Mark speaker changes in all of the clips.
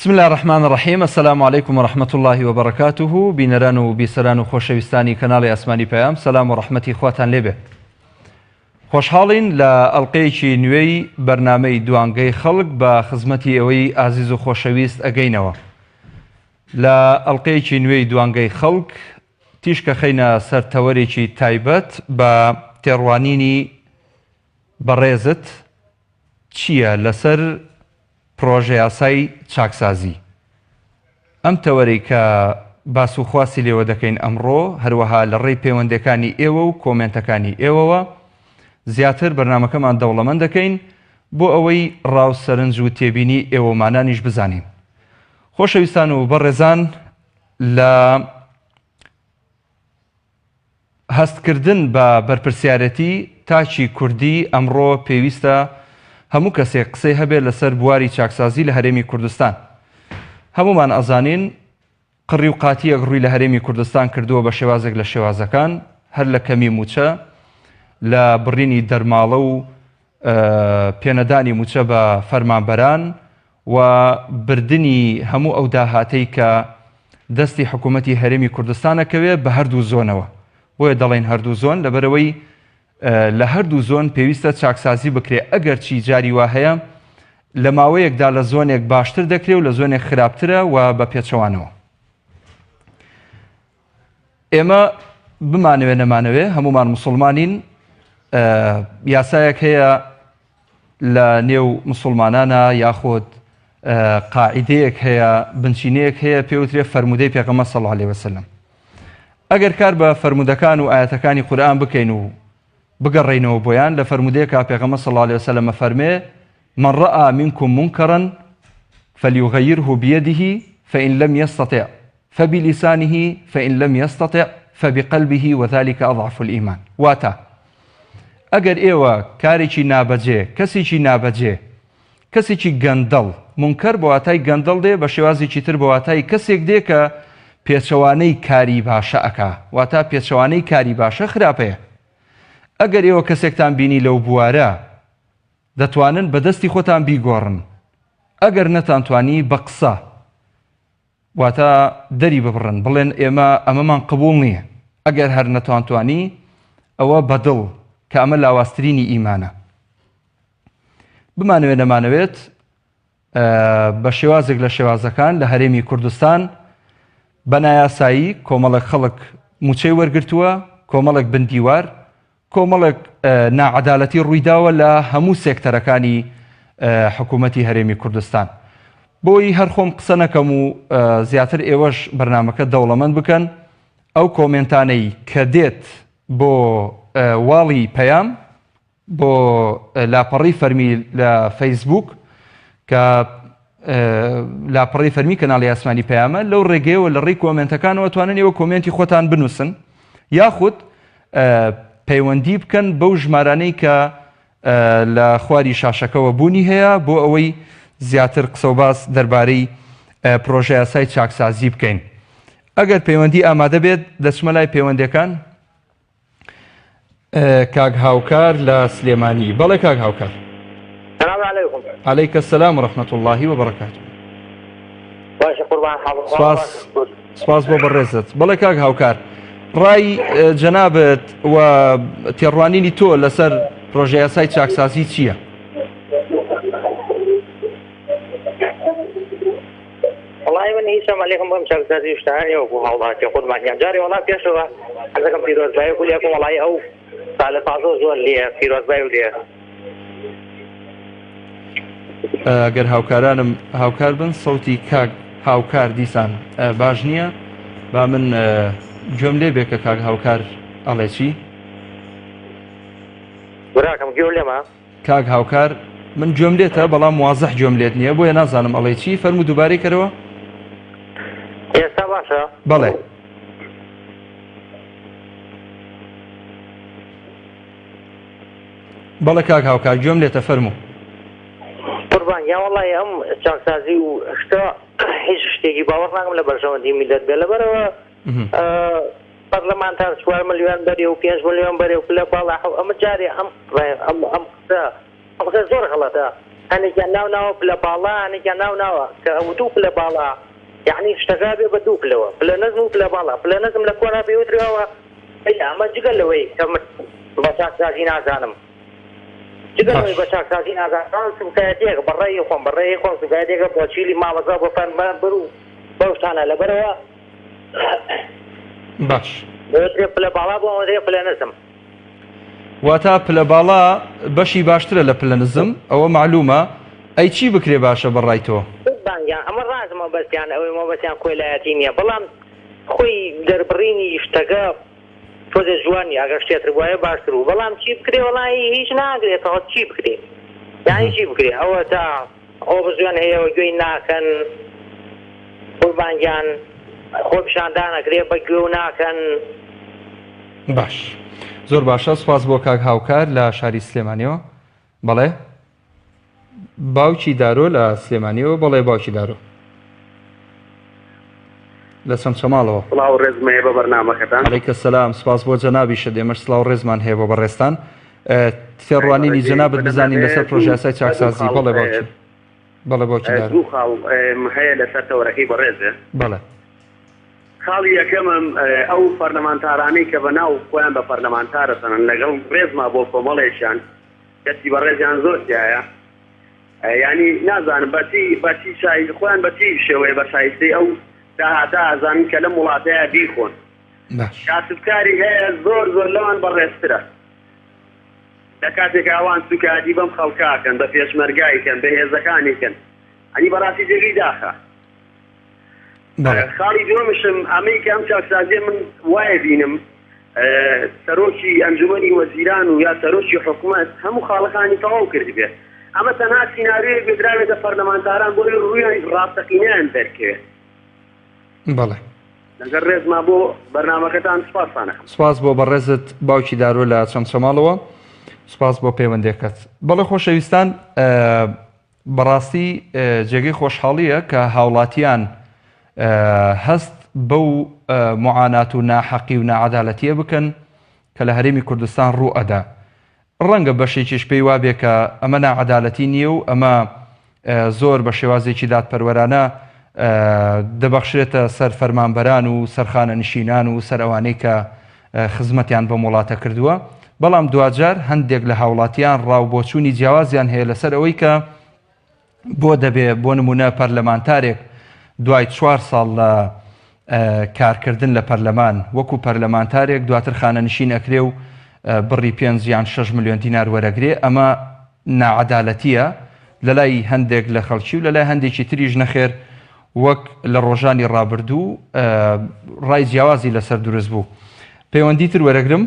Speaker 1: بسم الله الرحمن الرحيم. السلام عليكم ورحمة الله وبركاته. بینەران و بیسەران و خۆشەویستانی کەناڵی ئاسمانی پەیام، سەلام و ڕەحمەتی خواتان لێبێ. خۆشحاڵین لە ئەڵقەیەکی نوێی بەرنامەی دوانگەی خەڵک بە خزمەتی ئەوەی ئازیز و خۆشەویست ئەگەینەوە. لە ئەڵقەیەکی نوێی دوانگەی خەڵک تیشکە خەینە سەر تەوەرێکی تایبەت بە تێڕوانینی بەڕێزت چییە لەسەر پرۆژە یاسای چاکسازی. ئەم تەوەرەی کە باس و خواسی لێوە دەکەین ئەمڕۆ، هەروەها لە ڕێی پەیوەندەکانی ئێوە و کۆمنتەکانی ئێوەوە زیاتر بەرنامەکەمان دەوڵەمەند دەکەین بۆ ئەوەی ڕاوسەرنج و تێبینی ئێوەمانانیش بزانین. خۆشەویستان و بەڕێزان، لە هەستکردن بە بەرپرسیارەتی تاچی کوردی ئەمڕۆ پێویستە هەموو کەسێک قسەی هەبێت لەسەر بواری چاکسازی لە هەرێمی کوردستان. هەمومان ئەزانین قڕی و قاتیەک ڕووی لە هەرێمی کوردستان کردووە بە شێوازێک لە شێوازەکان، هەر لە کەمی موچە، لە بڕینی دەرماڵە و پێنەدانی موچە بە فەرمانبەران و بردننی هەموو ئەو داهاتەی کە دەستی حکوومەتی هەرێمی کوردستانەکەوێت بە هەردوو زۆنەوە. بۆیە دەڵێن هەردوو زۆن لەبەرەوەی لە هەردوو زۆن پێویستە چاکسازی بکرێ. ئەگەر چی جاری وا هەیە لە ماوەیەکدا لە زۆنێک باشتر دەکرێت و لە زۆنێک خراپترە و بە پێچەوانەوە. ئێمە بمانەوێ نەمانەوێ هەمومان موسڵمانین، یاسایەک هەیە لە نێو موسڵمانانە یاخۆت قاعیدەیەک هەیە، بنچینەیەک هەیە پێوترێ فەرمودەی پێغەمبەر صلی الله علیه وسلم. ئەگەر کار بە فەرمودەکان و ئاەتەکانی قورئان بکەین و بگەڕێینەوە بۆیان، لە فەرمودەیەکە پێغەمبەر صلی الله علیه وسلم فەرمێ: من رأى منكم منكرا فليغيره بيده فإن لم يستطع فبلسانه فإن لم يستطع فبقلبه وذلك أضعف الإيمان. واتە ئەگەر ئێوە کارێکی نابەجێ، کەسێکی نابەجێ، کەسێکی گەندەڵ، منکەر بە واتای گەندەڵ دێ، بە شێوازێکی تر بە واتای کەسێک دێ کە پێچەوانەی کاری باشە ئەکا، واتە پێچەوانەی کاری باشە خراپەیە. ئەگەر ئێوە کەسێکتان بینی لەو بوارە، دەتوانن بەدەستی خۆتان بیگۆڕن. ئەگەر نەتانتوانی بە قسە، واتە دەری ببڕن، بڵێن ئێمە ئەمەمان قبوڵ نییە. ئەگەر هەر نەتوانتوانی، ئەوە بەدڵ، کە ئەمە لاواسترینی ئیمانە. بمانەوێت نەمانەوێت بە شێوازێک لە شێوازەکان لە هەرێمی کوردستان بە نایاسایی کۆمەڵێک خەڵک موچەی وەرگرتووە، کۆمەڵێک بندیوار، کۆمەڵێک ناعەدالەتی ڕوویداوە لە هەموو سێکتەرەکانی حکوومەتی هەرێمی کوردستان. بۆی هەر خۆم قسە نەکەم و زیاتر ئێوەش بەرنامەکە دەوڵەمەند بکەن، ئەو کۆمنتانەی کە دێت بۆ واڵی پەیام، بۆ لاپەڕی فەرمی لە فەیسبوک کە لاپەڕی فەرمی کەناڵی ئاسمانی پەیامە، لەو ڕێگەیەوە لە ڕێی کۆمنتەکانەوە توانن ئێوە کۆمنتی خۆتان بنووسن، یاخود پەیوەندی بکەن بەو ژمارانەی کە لە خواری شاشەکەەوە بوونی هەیە بۆ ئەوەی زیاتر قسە و باس دەربارەی پرۆژە یاسای چاکسازی بکەین. ئەگەر پەیوەندی ئامادە بێت دەچمە لای پەیوەندەکان. کاک هاوکار لە سلێمانی. بەڵێ کاک هاوکار.
Speaker 2: السلام عليكم.
Speaker 1: عليك السلام ورحمة الله وبركاته.
Speaker 2: باشا قربان حافظ.
Speaker 1: سپاس بۆ بەڕێزت. بەڵێ کاک هاوکار، ڕای جەنابەت و تێڕوانینی تۆ لەسەر پرۆژە یاسای چاکسازی چییە؟
Speaker 2: والله من هیچم علیکم بۆم چاکسازی شتانەوە بۆ هەوڵاتی قوربانیان جارێ وڵا پێشەوە حەزەکەم پیرۆزبایی و لێکم وڵی ئەو ساڵە تازە زۆر لێ پیرۆزبایی و لێ.
Speaker 1: ئەگەر هاوکارانم هاوکار بن، سەوتی کاک هاوکار دیسان باش نییە، با من گوێم لێ بێ کە کاک هاوکار ئەڵێ چی؟
Speaker 2: براکەم گوێ لێمە؟
Speaker 1: کاک هاوکار من گوێم لێتە، بەڵام وازەح گوێم لێت نییە، بۆیە نازانم ئەڵێ چی. فەرموو دووبارەی کەرەوە.
Speaker 2: ئێستا باشە؟
Speaker 1: بەڵێ. بەڵێ کاک هاوکار گوێم لێتە، فەرموو.
Speaker 2: قوربان یا وڵی ئەم چاکسازی و شتە هیچ شتێکی باوەڕ ناکەم لە بەرژەوەندی میلەت بێ، لەبەرەوە پەرلەمانتار 4 ملیۆن بەرێ و 5 ملیۆن بەرێ و لە باڵا ئەمە جارێ ئەم قسە زۆر غەڵەتە. هەنێکیان ناو پلە باڵا هەنێکیان ناوە کە ئەو دوو پلە باڵا یعنی شتەکە بێ بە دوو پلەوە پلە نەزم و پلە باڵا پلە نەزم لە کۆنا پێوترەوە ئەمە جگەل لەوەی کە بە چاکسازی نازانم جگەلەوەی بە چاکسازی نازانم سوکایەتێک بەڕێی خۆم سوکایەتێکە بۆ چیلی ماوەزا بۆ فەرمان بەر و بەو شتانە لەبەرەوە
Speaker 1: باش
Speaker 2: بۆترێ پلە باڵا بۆ ئەوەدەیە پلە نەزم
Speaker 1: واتە پلە باڵا بەشی باشترە لە پلە نزم ئەوە معلومە ئەی چی بکرێ باشە بەڕای تۆ
Speaker 2: بانگیان ئەمە ڕازمە بەستیان ئەوەی مەبەستیان کۆلایەتی نییە بەڵام خۆی دەربڕینی شتەکە تۆزێ جوانی ئەگەر شتێتر وایە باشتر و بەڵام چی بکرێ وەڵی هیچ ناگرێتەوە چی بکرێ یانی چی بکرێ ئەوە تا ئەو بزوێن هەیەەوە گوێی ناکەن قوربانگیان خۆ پیشاندانەکرێ بە گوێ و ناکەن
Speaker 1: باش زۆر باشە سوپاس بۆ کاک هاوکار لە شاری سلێمانیەوە بەڵێ باوکی دارۆ لە سلێمانیەوە بەڵێ باوکی دارۆ لە چەند شەماڵەوە
Speaker 3: سڵاو ڕێزمەیە بە بەرنامەکەتان
Speaker 1: عەلەیکە سەلام سپاس بۆ جەنابیشە دێمەش سڵاو ڕێزمان هەیە بۆ بەڕێستان فێڕوانینی جەنابەت بزانین لەسەر پرۆژە یاسای چاکسازی بەڵێ باوکی بەڵێ باوکی دارۆ
Speaker 3: دوو خاڵ هەیە لەسەر تەوەرەکەی بەڕێزێ
Speaker 1: بەڵێ
Speaker 3: خاڵی یەکەمم ئەو پەرلەمانتارانەی کە بەناو خۆیان بە پەرلەمانتارەسەن لەگەڵ ڕێزما بۆ کۆمەڵێکیان کەسی بەڕێزیان زۆر تایە ینی نازانم بەچی شای خۆیان بەچی شێوەیە بە شایستەی ئەو داهاتا ئازانن کە لە وڵاتەیە بیخۆن کاسبکاری هەیە زۆر لەوان بەڕێزترە لە کاتێک ئەوان سوکاتی بەم خەڵکاکەن بە پێشمەرگایکەن بە هێزەکانیکەن ئەنی بەڕاستی جێگەی داخە خاڵی دووەمشم ئەمەی کە ئەم چاکسازیە من وایە بینم سەرۆکی ئەنجومەنی وەزیران و یا سەرۆکی حکوومەت هەموو خاڵەکانی تەواو کرد بێت ئەمە تەنها سیناریۆیەک بێدراوێتە پەرلەمانتاران بۆ ڕوویان ڕاستەقینەیان دەرکەوێت
Speaker 1: بەڵێ
Speaker 3: لەگەر ڕێزما بۆ بەرنامەکەتان سپاسانەکەم
Speaker 1: سپاس بۆ بەڕێزت باوکی دارۆ لە چەند شەماڵەوە سپاس بۆ پەیوەندێکت بەڵێ خۆشەویستان بەڕاستی جێگەی خۆشحاڵیە کە هاوڵاتیان هەست بەو معانات و ناحەقی و ناعەدالەتیە بکەن کە لە هەرێمی کوردستان ڕوو ئەدا ڕەنگە بەشێکیش پێی وابێ کە ئەمە ناعەدالەتی نییە و ئەمە زۆر بە شێوازێکی دادپەروەرانە دەبەخشرێتە سەر فەرمانبەران و سەرخانە نشینان و سەر ئەوانەی کە خزمەتیان بە وڵاتە کردووە بەڵام دوجار هەندێک لە هاوڵاتیان ڕاوبۆچوونی جیاوازیان هەیە لەسەر ئەوەی کە بۆ دەبێ بۆ نمونە پەرلەمانتارێک دوای 4 ساڵ لە کارکردن لە پەرلەمان وەکو پەرلەمانتارێک دواتر خانەنشین ئەکرێ و بڕی 5 یان 6 ملیۆن دینار وەرەگرێ ئەمە ناعەدالەتیە لە لای هەندێک لە خەڵکی و لە لای هەندێکی تریژ نەخێر وەک لە ڕۆژانی ڕابردوو ڕای جیاوازی لەسەر دروست بوو پەیوەندی تر وەرەگرم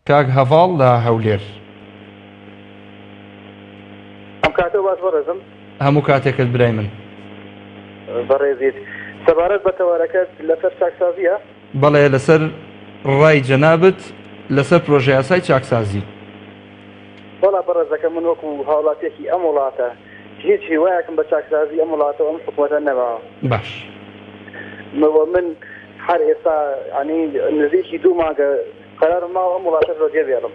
Speaker 1: کاک هەڤاڵ لە هەولێر
Speaker 4: ئەم کاتە باش بەڕێزم
Speaker 1: هەموو کاتێکت برای من
Speaker 4: بەڕێزیت سەبارەت بە تەوارەکەت لەسەر چاکسازیە
Speaker 1: بەڵێ لەسەر ڕای جەنابەت لەسەر پرۆژە یاسای چاکسازی
Speaker 4: بەڵا بەڕێزەکە من وەکو هاوڵاتێکی ئەم وڵاتە هیچ هیوایەکم بە چاکسازی ئەم وڵاتە ئەم حکومەتە نەماوە
Speaker 1: باش
Speaker 4: من هەر ئێستا ینی نزیکی 2 مانگە قەرارم ماوە ئەم وڵاتە ڕۆژێ بێڵم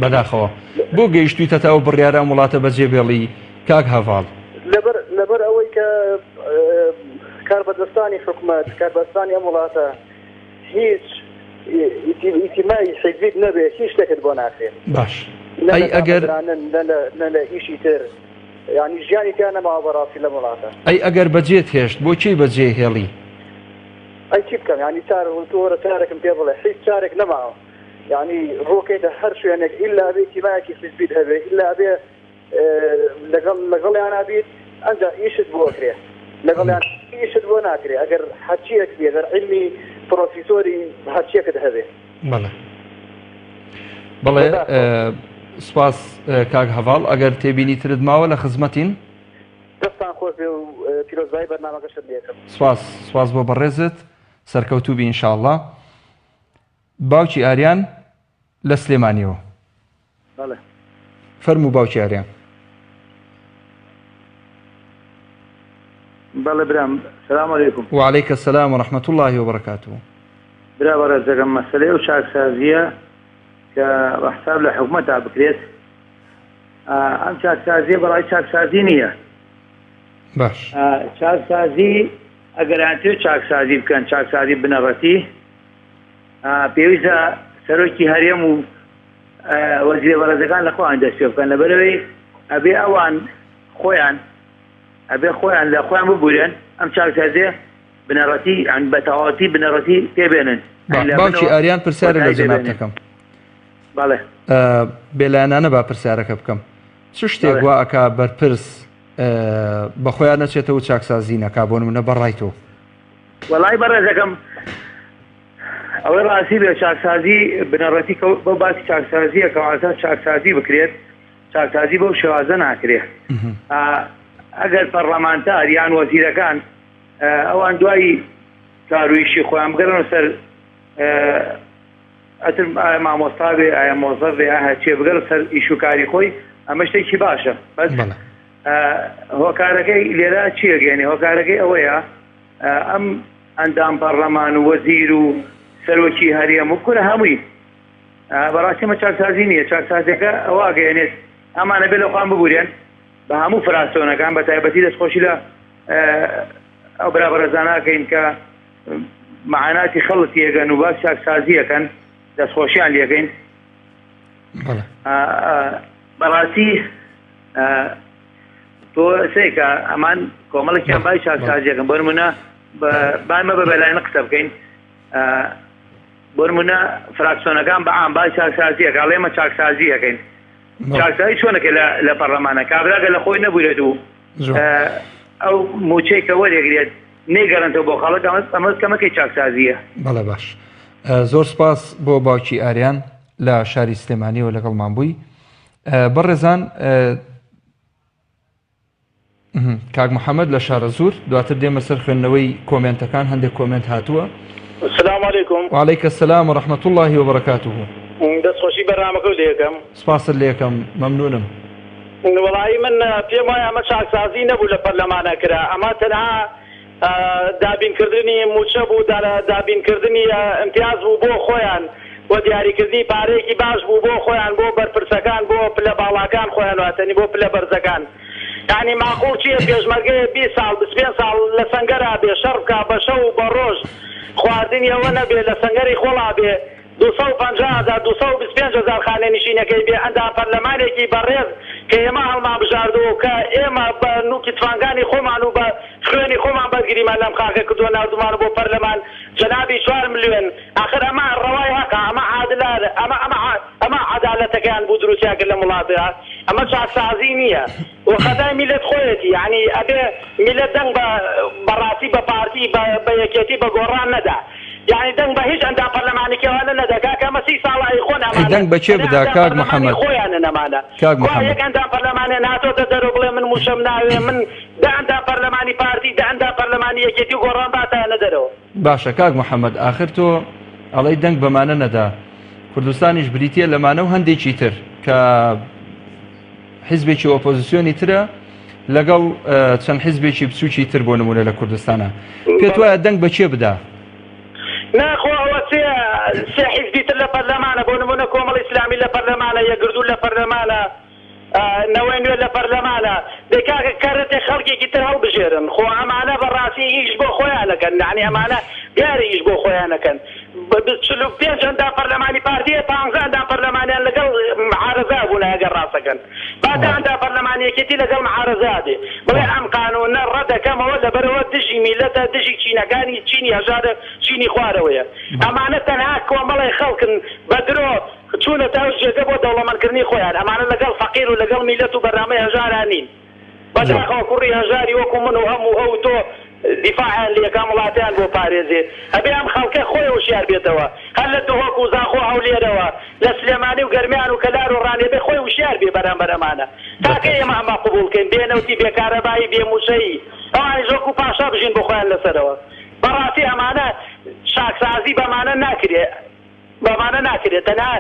Speaker 1: بەداخەوە بۆ گەیشتویتە تا ئەو بڕیارە ئەم وڵاتە بەجێبێڵی کاک هەڤاڵ
Speaker 4: لەبەر ئەوەی کە کاربەدەستانی حکومەت کاربەدەستانی ئەم وڵاتە هیچ ئیتیمای حیزبیت نەبێ هیچ شتێکت بۆ ناکرێت
Speaker 1: باش ئەی ئەگەر
Speaker 4: لە ئیشی تر ینی ژیانی تیان نەماوە بەڕاستی لەم وڵاتە
Speaker 1: ئەی ئەگەر بەجێت هێشت بۆ چی بەجێ هێڵی
Speaker 4: ئەی چی بکەم ینی تۆرە چارێکم پێ بڵێ هیچ چارێک نەماوە ینی ڕۆکەیتە هەر شوێنێک ئیلا بێ ئیتیمایەکی حیزبیت هەبێ ئیلا بێ لەگەڵیان نابیت ئەنجا ئیشت بۆ کرێ لەگەڵیان ئیشت بۆ ناکرێ ئەگەر هەرچیەک بێ ئەگەر علمی پرۆفیسۆری هەرچیەکت هەبێ
Speaker 1: بەڵێ سپاس کاک هەڤاڵ ئەگەر تێبینی ترت ماوە لە خزمەتین
Speaker 4: دەستان خۆش بێ و پیرۆزبایی بەرنامەکەشت لێکم
Speaker 1: سپاس بۆ بەڕێزت سەرکەوتوو بی ئینشاءڵڵا باوکی ئاریان لە سلێمانیەوە فەرموو باوکی ئاریان
Speaker 5: بەڵێ برام سلام عەلەیکوم
Speaker 1: وعەلەیکە سەلام وەڕەحمەتوڵڵاهی وبەڕەکاتوه
Speaker 5: برا بەڕێزەکەم مەسەلەی و چاکسازیە کە بەحساب لە حکومەتا بکرێت ئەم چاکسازیە بەڵای چاکسازی نییە.
Speaker 1: باش
Speaker 5: چاکسازی ئەگەرانتوێت چاکسازی بکەن، چاکسازی بنەڕەتی، پێویستە سەرۆکی هەرێم و وەزیرە بەڕێزەکان لە خۆیان دەست پێ بکەن، لەبەرەوەی ئەبێ ئەوان خۆیان لە خۆیان ببورێن ئەم چاکسازیە بنەڕەتی بە تەواوەتی بنەڕەتی پێبێنن.
Speaker 1: باوکی ئاریان پرسیارە لە جەنابەتەکەم.
Speaker 5: بەڵێ
Speaker 1: بێلایەنانە با پرسیارەکە بکەم، چ شتێک وا ئەکا بەرپرس بە خۆیان نەچێتەوە چاکسازی نەکا بۆ نمونە بەڕایتەوە؟
Speaker 5: وەڵای بەڕێزەکەم ئەوەی ڕاستی بێ چاکسازی بنەڕەتی بۆ باسی چاکسازیە کەواتە چاکسازی بکرێت، چاکسازی بەو شێوازە ناکرێت. ئەگەر پەرلەمانتار یان وەزیرەکان ئەوان دوای کارویشی خۆیان بگەڕن سەر ئەتر مامۆستا بێ ئایا مۆزەف بێ هەچێ بگەڕ سەر ئیش و کاری خۆی، ئەمە شتێکی باشە. بەس هۆکارەکەی لێرە چیەگەێنێ؟ هۆکارەکەی ئەوەیە ئەم ئەندام پەرلەمان و وەزیر و سەرۆکی هەرێم و کورە هەمووی بەڕاستیمە چاکسازی نییە. چاکسازیەکە ئەوە گەێنێت ئەمانە بێ لە خۆیان ببورێن بە هەموو فراسۆنەکان، بە تایبەتی دەستخۆشی لە ئەو بەرابەرزاناکەین کە معاناتی خەڵکی ئەگەن و باس چاکسازیەکەن دەستخۆشیان لێگەین. بەڕاستی تۆ سێکە ئەمان کۆمەڵێکیان بای چاکسازیەکەن، بۆ نمونە بامە بە بەلایەنە قسە بکەین، بۆ نمونە فراکسۆنەکان بەعام بای چاکسازیەکە ئەڵێمە چاکسازیەکەین. چاکسازی چۆنەکە لە پەرلەمانە کابراگە لە خۆی نەبورێت و ئەو موچەیەکە وەرێگرێت نێگەڕێنەوە بۆ خەڵک، ئەمە کەمەکەی چاکسازیە.
Speaker 1: بەڵێ باش، زۆر سپاس بۆ باوکی ئاریان لە شاری سلێمانیەوە لەگەڵمان بووی. بەڕێزان کاک محەممەد لە شارە زوور، دواتر دێمە سەر خوێندنەوەی کۆمنتەکان. هەندێک کۆمنت هاتووە.
Speaker 6: السلام علیکم.
Speaker 1: وعلیکم السلام ورحمة الله وبركاته.
Speaker 6: دەستخۆشی بەرنامەکە لێ یەکەم.
Speaker 1: سپاس لێ یەکەم، مەمنونم.
Speaker 6: وەڵایی من پێم وایە ئەمە چاکسازی نەبوو لە پەرلەمانە کرا، ئەمە تەنها دابینکردنی موچە بوو، دابینکردنی ئیمتیاز بوو بۆ خۆیان بۆ دیاریکردنی پارەیەکی باش بوو بۆ خۆیان، بۆ بەرپرسەکان، بۆ پلە باڵاکان خۆیان، واتەنی بۆ پلە بەرزەکان. یعنی ماقوڵ چییە پێشمەرگەیە 20 ساڵ 25 ساڵ لە سەنگەرا بێ، شەڕ بکا بە شەو و بە ڕۆژ، خواردنی ئەوە نەبێ، لە سەنگەری خۆڵا بێ، 250,000 225,000 خانە نشینەکەی بێ، ئەندا پەرلەمانێکی بەڕێز کە ئێمە هەڵما بژاردەوە کە ئێمە بە نوکی تفانگانی خۆمان و بە خوێنی خۆمان بەرگریمان لەم خاکە کردووە ناودمان بۆ پەرلەمان جەنابی 4 ملیۆن. ئاخر ئەمە ڕەوای هەکە، ئەمە عادلانە، ئەمە عەدالەتەکەیان بوو دروستیان کرد لە وڵاتەیە. ئەمە چاکسازی نییە و خەدای میلەت خۆیەتی، یعنی ئەبێ میلەت دەنگ بەڕاستی بە پارتی بە یەکێتی بە گۆڕان نەدا، یعنی دەنگ بە هیچ ئەندام پەرلەمانێکیەوە نەدەکا کە ئەمە 30 ساڵی خۆنامانە.
Speaker 1: دەنگ بەچێ بدا کاک محەممەد؟
Speaker 6: خۆیانە نەمانە.
Speaker 1: کاک محەممەد
Speaker 6: یەک ئەندام پەرلەمانێ ناتۆتە دەرەوە بڵێ من موشەم ناوێ، من دە ئەندام پەرلەمانی پارتی، دە ئەندام پەرلەمانی یەکێتی و گۆڕان باتانە دەرەوە.
Speaker 1: باشە کاک محەممەد، آخر تۆ ئەڵەی دەنگ بەمانە نەدا، کوردستانیش بریتە لەمانە و هەندێکی تر کە حیزبێکی ئۆپۆزیسیۆنی ترە لەگەڵ چەند حیزبێکی بچووکی تر بۆ نمونە لە کوردستانە، پێت وایە دەنگ بەچێ بدا؟
Speaker 6: ناخۆ ئەوە سێ حیزبی تر لە پەرلەمانە، بۆ نمونە کۆمەڵی ئیسلامی لە پەرلەمانە، یەکگردوو لە پەرلەمانە، نەوەی نوێ لە پەرلەمانە، دەکاکە کارەتێ خەڵکێکی تر هەڵبژێرن. خۆ ئەمانە بەڕاستی هیچ بۆ خۆیانەکەن، یعنی ئەمانە دیارە هیچ بۆ خۆیانەکەن. 45 ئەندام پەرلەمانی پارتیە، 15 ئەندام پەرلەمانیان لەگەڵ معارەزا بوون ئەگەر ڕاستەکەن، باتە ئەندام پەرلەمانیەکێتی لەگەڵ معارەزا دێ بڵێ ئەم قانونە ڕەدەکەمەوە لەبەرەوە دژی میلەتە، دژی چینەکانی چینی هەژارە، چینی خوارەوەیە. ئەمانە تەنها کۆمەڵی خەڵکن بە درۆ چوونە تا جێگە بۆ دەوڵەمەندکردنی خۆیان، ئەمانە لەگەڵ فەقیر و لەگەڵ میلەت و بەرنامەی هەژاران نین. بەداخەوە کوڕی هەژاری وەکو من و هەموو ئەو تۆ دیفاعیان لە یەکام وڵاتیان بۆ پارێزێ، ئەبێ ئەم خەڵکە خۆی وشیار بێتەوە، هەر لە دهۆک و زاخۆ هەولێرەوە لە سلێمانی و گەرمیان و کەلار و ڕانێ بێ خۆی وشیار بێ بەرامبەر ئەمانە، تاکە ئێمە ئەمە قبوڵکەین، بێنەوتی بێکارەبایی بێموشەیی، ئەوانیش وەکو پاشا بژین بۆ خۆیان لەسەرەوە. بەڕاستی ئەمانە چاکسازی بەمانە ناکرێت، بەمانە ناکرێت، تەنها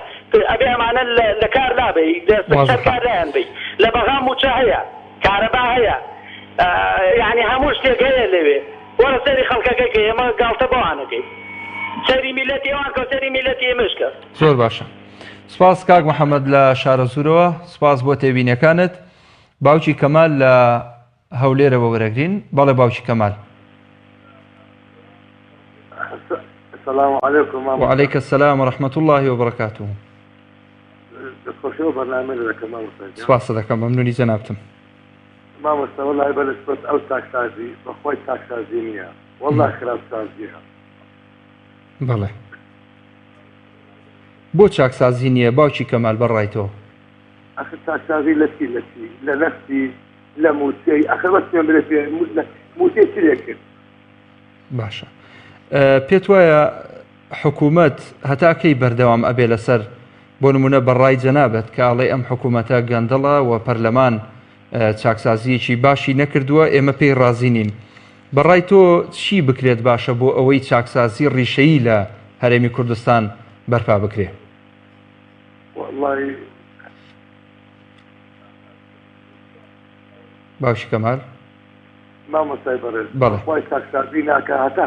Speaker 6: ئەبێ ئەمانە لە کار نابێ، دەستکار لایەن بێ، لە بەغام موچە هەیە، کارەبا هەیە، یعنی هەموو شتێک هەیە لەوێ. وەرە سەری خەڵکەکەی کە ئێمە گاڵتە بۆوانەکەی، سەری میلەتی ئەوان کە سەری میلەتی ئێمەشکە.
Speaker 1: زۆر باشە، سپاس کاک محەممەد لە شارە زورەوە، سپاس بۆ تێبینیەکانت. باوکی کەمال لە هەولێرەوە وەرەگرین. بەڵێ باوکی کەمال.
Speaker 7: السلام عليكم.
Speaker 1: وعليك السلام ورحمة الله وبركاته.
Speaker 7: خوشو برنامج لكم ما مستعد.
Speaker 1: سپاس دەکەم، مەمنونی جەنابتم.
Speaker 7: ما مستعد والله بلشت أو تاكسازي وخوي تاكسازي نيا والله خلاص تاكسازيها.
Speaker 1: بەڵێ. بۆ چاکسازی نییە باوکی کەمال بەڕایتەوە؟
Speaker 7: أخي تاكسازي لتي لنفسي لموتي أخي بس من بلتي موتي تريك.
Speaker 1: باشە. پێت وایە حکوومەت هەتا کەی بەردەوام ئەبێ لەسەر بۆ نمونە بەڕای جەنابەت کە ئاڵێ ئەم حکوومەتە گەندەڵە و پەرلەمان چاکسازیەکی باشی نەکردووە، ئێمە پێی ڕازی نین. بەڕای تۆ چی بکرێت باشە بۆ ئەوەی چاکسازی ڕیشەیی لە هەرێمی کوردستان بەرپا بکرێ؟
Speaker 7: والله
Speaker 1: باوکی کەمال
Speaker 7: ما مسيبر
Speaker 1: بله.
Speaker 7: خوي تاكسازي ناكا هتا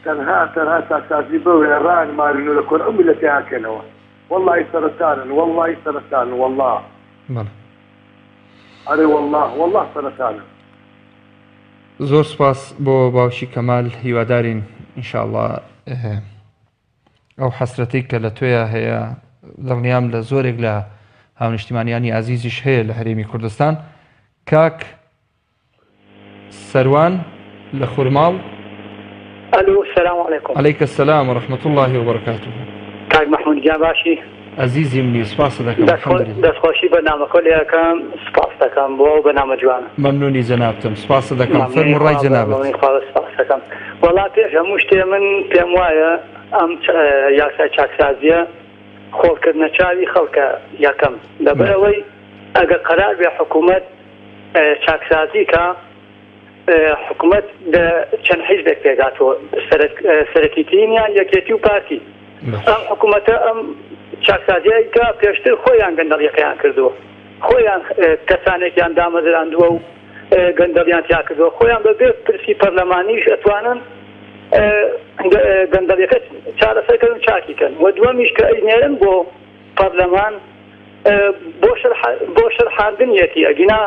Speaker 7: تنها تاكسازي بو إيران مارينو لكون أمي التي هاكنوا والله سرطان والله سرطان والله
Speaker 1: بەڵێ.
Speaker 7: أري والله سرطان.
Speaker 1: زۆر سپاس بۆ باوکی کەمال، هیوادارین ئینشاءڵڵا ئەو حەسرەتەی کە لە تۆیە هەیە دڵنیام لە زۆرێک لە هاونیشتیمانیانی عزیزیش هەیە لە هەرێمی کوردستان. کاک سەروان لە خورماڵ.
Speaker 8: الو السلام عليكم.
Speaker 1: عليك السلام ورحمة الله وبركاته.
Speaker 8: كاك محمود جاباشي
Speaker 1: عزيزي مني سپاس دەکەم.
Speaker 8: دەستخۆشی بەنامە کۆلەکەم سپاس دەکەم بۆ بەنامە جوانە.
Speaker 1: مەمنونی جەنابتم، سپاس دەکەم. فەرموڕای جەنابەت.
Speaker 8: سپاس دەکەم. وەڵا پێش هەموو شتێ من پێم وایە ئەم یاسای چاکسازیە خۆڵکردنە چاوی خەڵکە یەکەم لەبەرەوەی ئەگەر قەرار بێ حکوومەت چاکسازی کە حکوومەت چەند حیزبێک پێگاتەوە سەرەکیترینیان یەکێتی و پارتی. ئەم حکوومەتە ئەم چاکسازیایی کە پێشتر خۆیان گەندەڵیەکەیان کردووە، خۆیان کەسانێکیان دامەزراندووە و گەندەڵیان تیا کردووە، خۆیان بەبێ پرسی پەرلەمانیش ئەتوانن گەندەڵیەکە چارەسەرکردن چاکیکەن. و دووەمیش کە ئەینێرن بۆ پەرلەمان بۆ شەرحاندنیەتی ئەگینا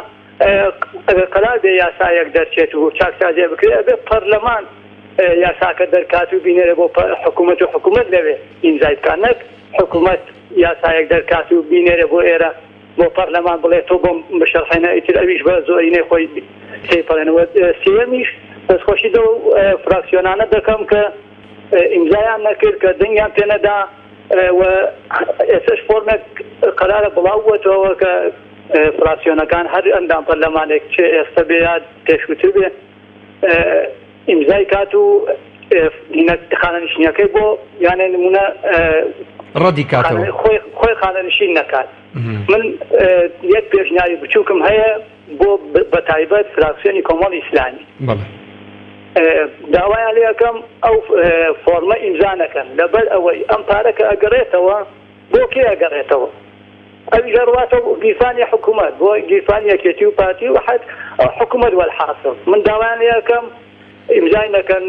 Speaker 8: قەرار بێ یاسایەک دەرچێت و چاکسازیە بکرێت ئەبێ پەرلەمان یاساکە دەرکات و بینێرە بۆ حکوومەت و حکوومەت لەوێ ئینزای بکات، نەک حکوومەت یاسایەک دەرکات و بینێرە بۆ ئێرە بۆ پەرلەمان بڵێ تۆ بۆم بشەرحێنە ئیتر ئەویش بە زۆرینەی خۆی تێپەڕێنەوە. سێمیش دەستخۆشی دە فراکسیۆنانە دەکەم کە ئیمزایان نەکرد کە دنگیان پێ نەدا و ئێسش فۆرمێک قەرارە بڵاوبووەتەوە کە فراکسیۆنەکان هەر ئەندام پەرلەمانێک چ ئێستا بێ یا پێشووتر بێ ئیمزای کات و خانەنشینەکەی بۆ یانێ نمونە
Speaker 1: ڕەدی کاتەوە
Speaker 8: خۆی خانەنشین نەکات. من یەک پێشنیاری بچووکم هەیە بۆ بەتایبەت فراکسیۆنی کۆمەڵی ئیسلامی. داوایان لێ یەکەم ئەو فۆرمە ئیمزا نەکەن لەبەر ئەوەی ئەم پارەکە ئەگەڕێتەوە بۆ کێ ئەگەڕێتەوە؟ ئەوی ژەڕواتەوە گیرفانی حکوومەت بۆ گیرفانی یەکێتی و پارتی و حەد حکوومەت وەلحاصل. من داوایان لێ یەکەم ئیمزای نەکەن،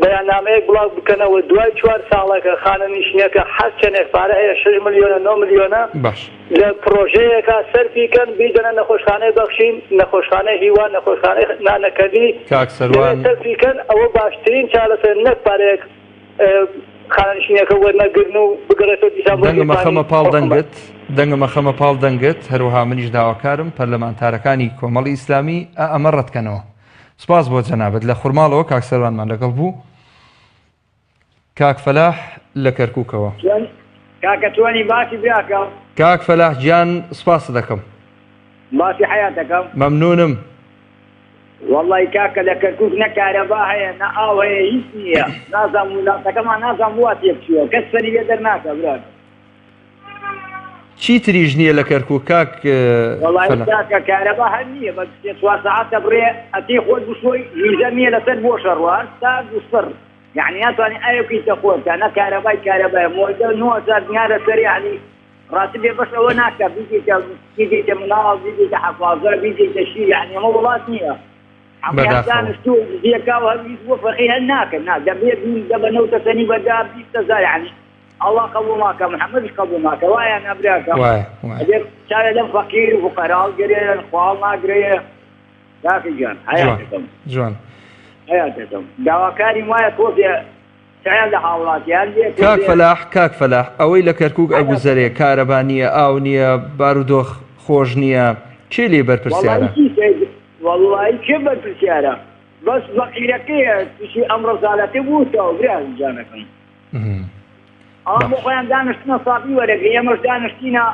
Speaker 8: بەیاننامەیەک بڵاو بکەنەوە دوای 4 ساڵەکە خانەنشینەکە هەر چەندێک پارە هەیە 6 ملیۆنە 9 ملیۆنە لە پرۆژەیەکە سەرفیکەن بیدەنە نەخۆشخانەی بەخشین، نەخۆشخانەی هیوان، نەخۆشخانەی نانەکەدی سەرفیکەن. ئەوە باشترین چارەسەر نەک پارەیەک خانەنشینەکە وەرنەگرن و بگەڕێتەوە دیسان
Speaker 1: دەنگمە خەمە پاڵ دەنگت. هەروەها منیش داواکارم پەرلەمانتارەکانی کۆمەڵی ئیسلامی ئەمە ڕەتکەنەوە. سپاس بۆ جەنابەت. لە خورماڵەوە کاک سەروانمان لەگەڵ بوو. کاک فەلاح لە کەرکووکەوە.
Speaker 9: کاکە توانی باسی بیاکە.
Speaker 1: کاک فەلاح گیان سپاس دەکەم.
Speaker 9: باسی حیاتەکەم.
Speaker 1: مەمنونم.
Speaker 9: والله کاکە لە کەرکووک نە کارەبا هەیە نە ئاو هەیە هیچ نییە. نازانم وڵاتەکەمان نازانم وا تێکچووە کەس سەری لێ دەرناکە برات.
Speaker 1: چی تریژ نییە لە کەرکووک کاک؟
Speaker 9: وڵای کاکە کارەبا هەر نییە بە 4 ساعاتە بڕێ ئەتی خۆت بشۆی هیزە نییە لەسەر بۆ شەڕوار تا دووسڕ یعنی ناتوانانی ئاوکەیتە خۆتە نە کارەبای مۆدە 9000 دیارە سەر یعنی ڕاستی بێ بەش ئەوە ناکە بیدێتە مناڵ بیدێتە حەفازە بیدێتە شی یعنی ئەمە وڵات نییە. دانشتو زیەکا و هەویست بۆ فەقی هەر ناکەن دەبێت دەبەنەوتە سەنی بەدا 20,000 یعنی الله قبول معك محمد قبول معك واي انا ابراك
Speaker 1: واي
Speaker 9: كان لهم فقير وفقراء قريه اخوان ما قريه لكن جان حياتكم
Speaker 1: جوان
Speaker 9: حياتكم دواكاري ما توفي سعيد حالات يعني
Speaker 1: كاك فلاح اوي لكركوك ابو زري كهربانيه اونيه بارودوخ خوجنيه چی لێ بەرپرسیارە
Speaker 9: والله چه بەرپرسیارە بەس فەقیرەکەیە تووشی ئەم ڕەزالەتێ بووتەوە برا جانەکەم ئەمە خۆیان دانیشتنە ساپی وەرەگە ئێمەش دانیشتینە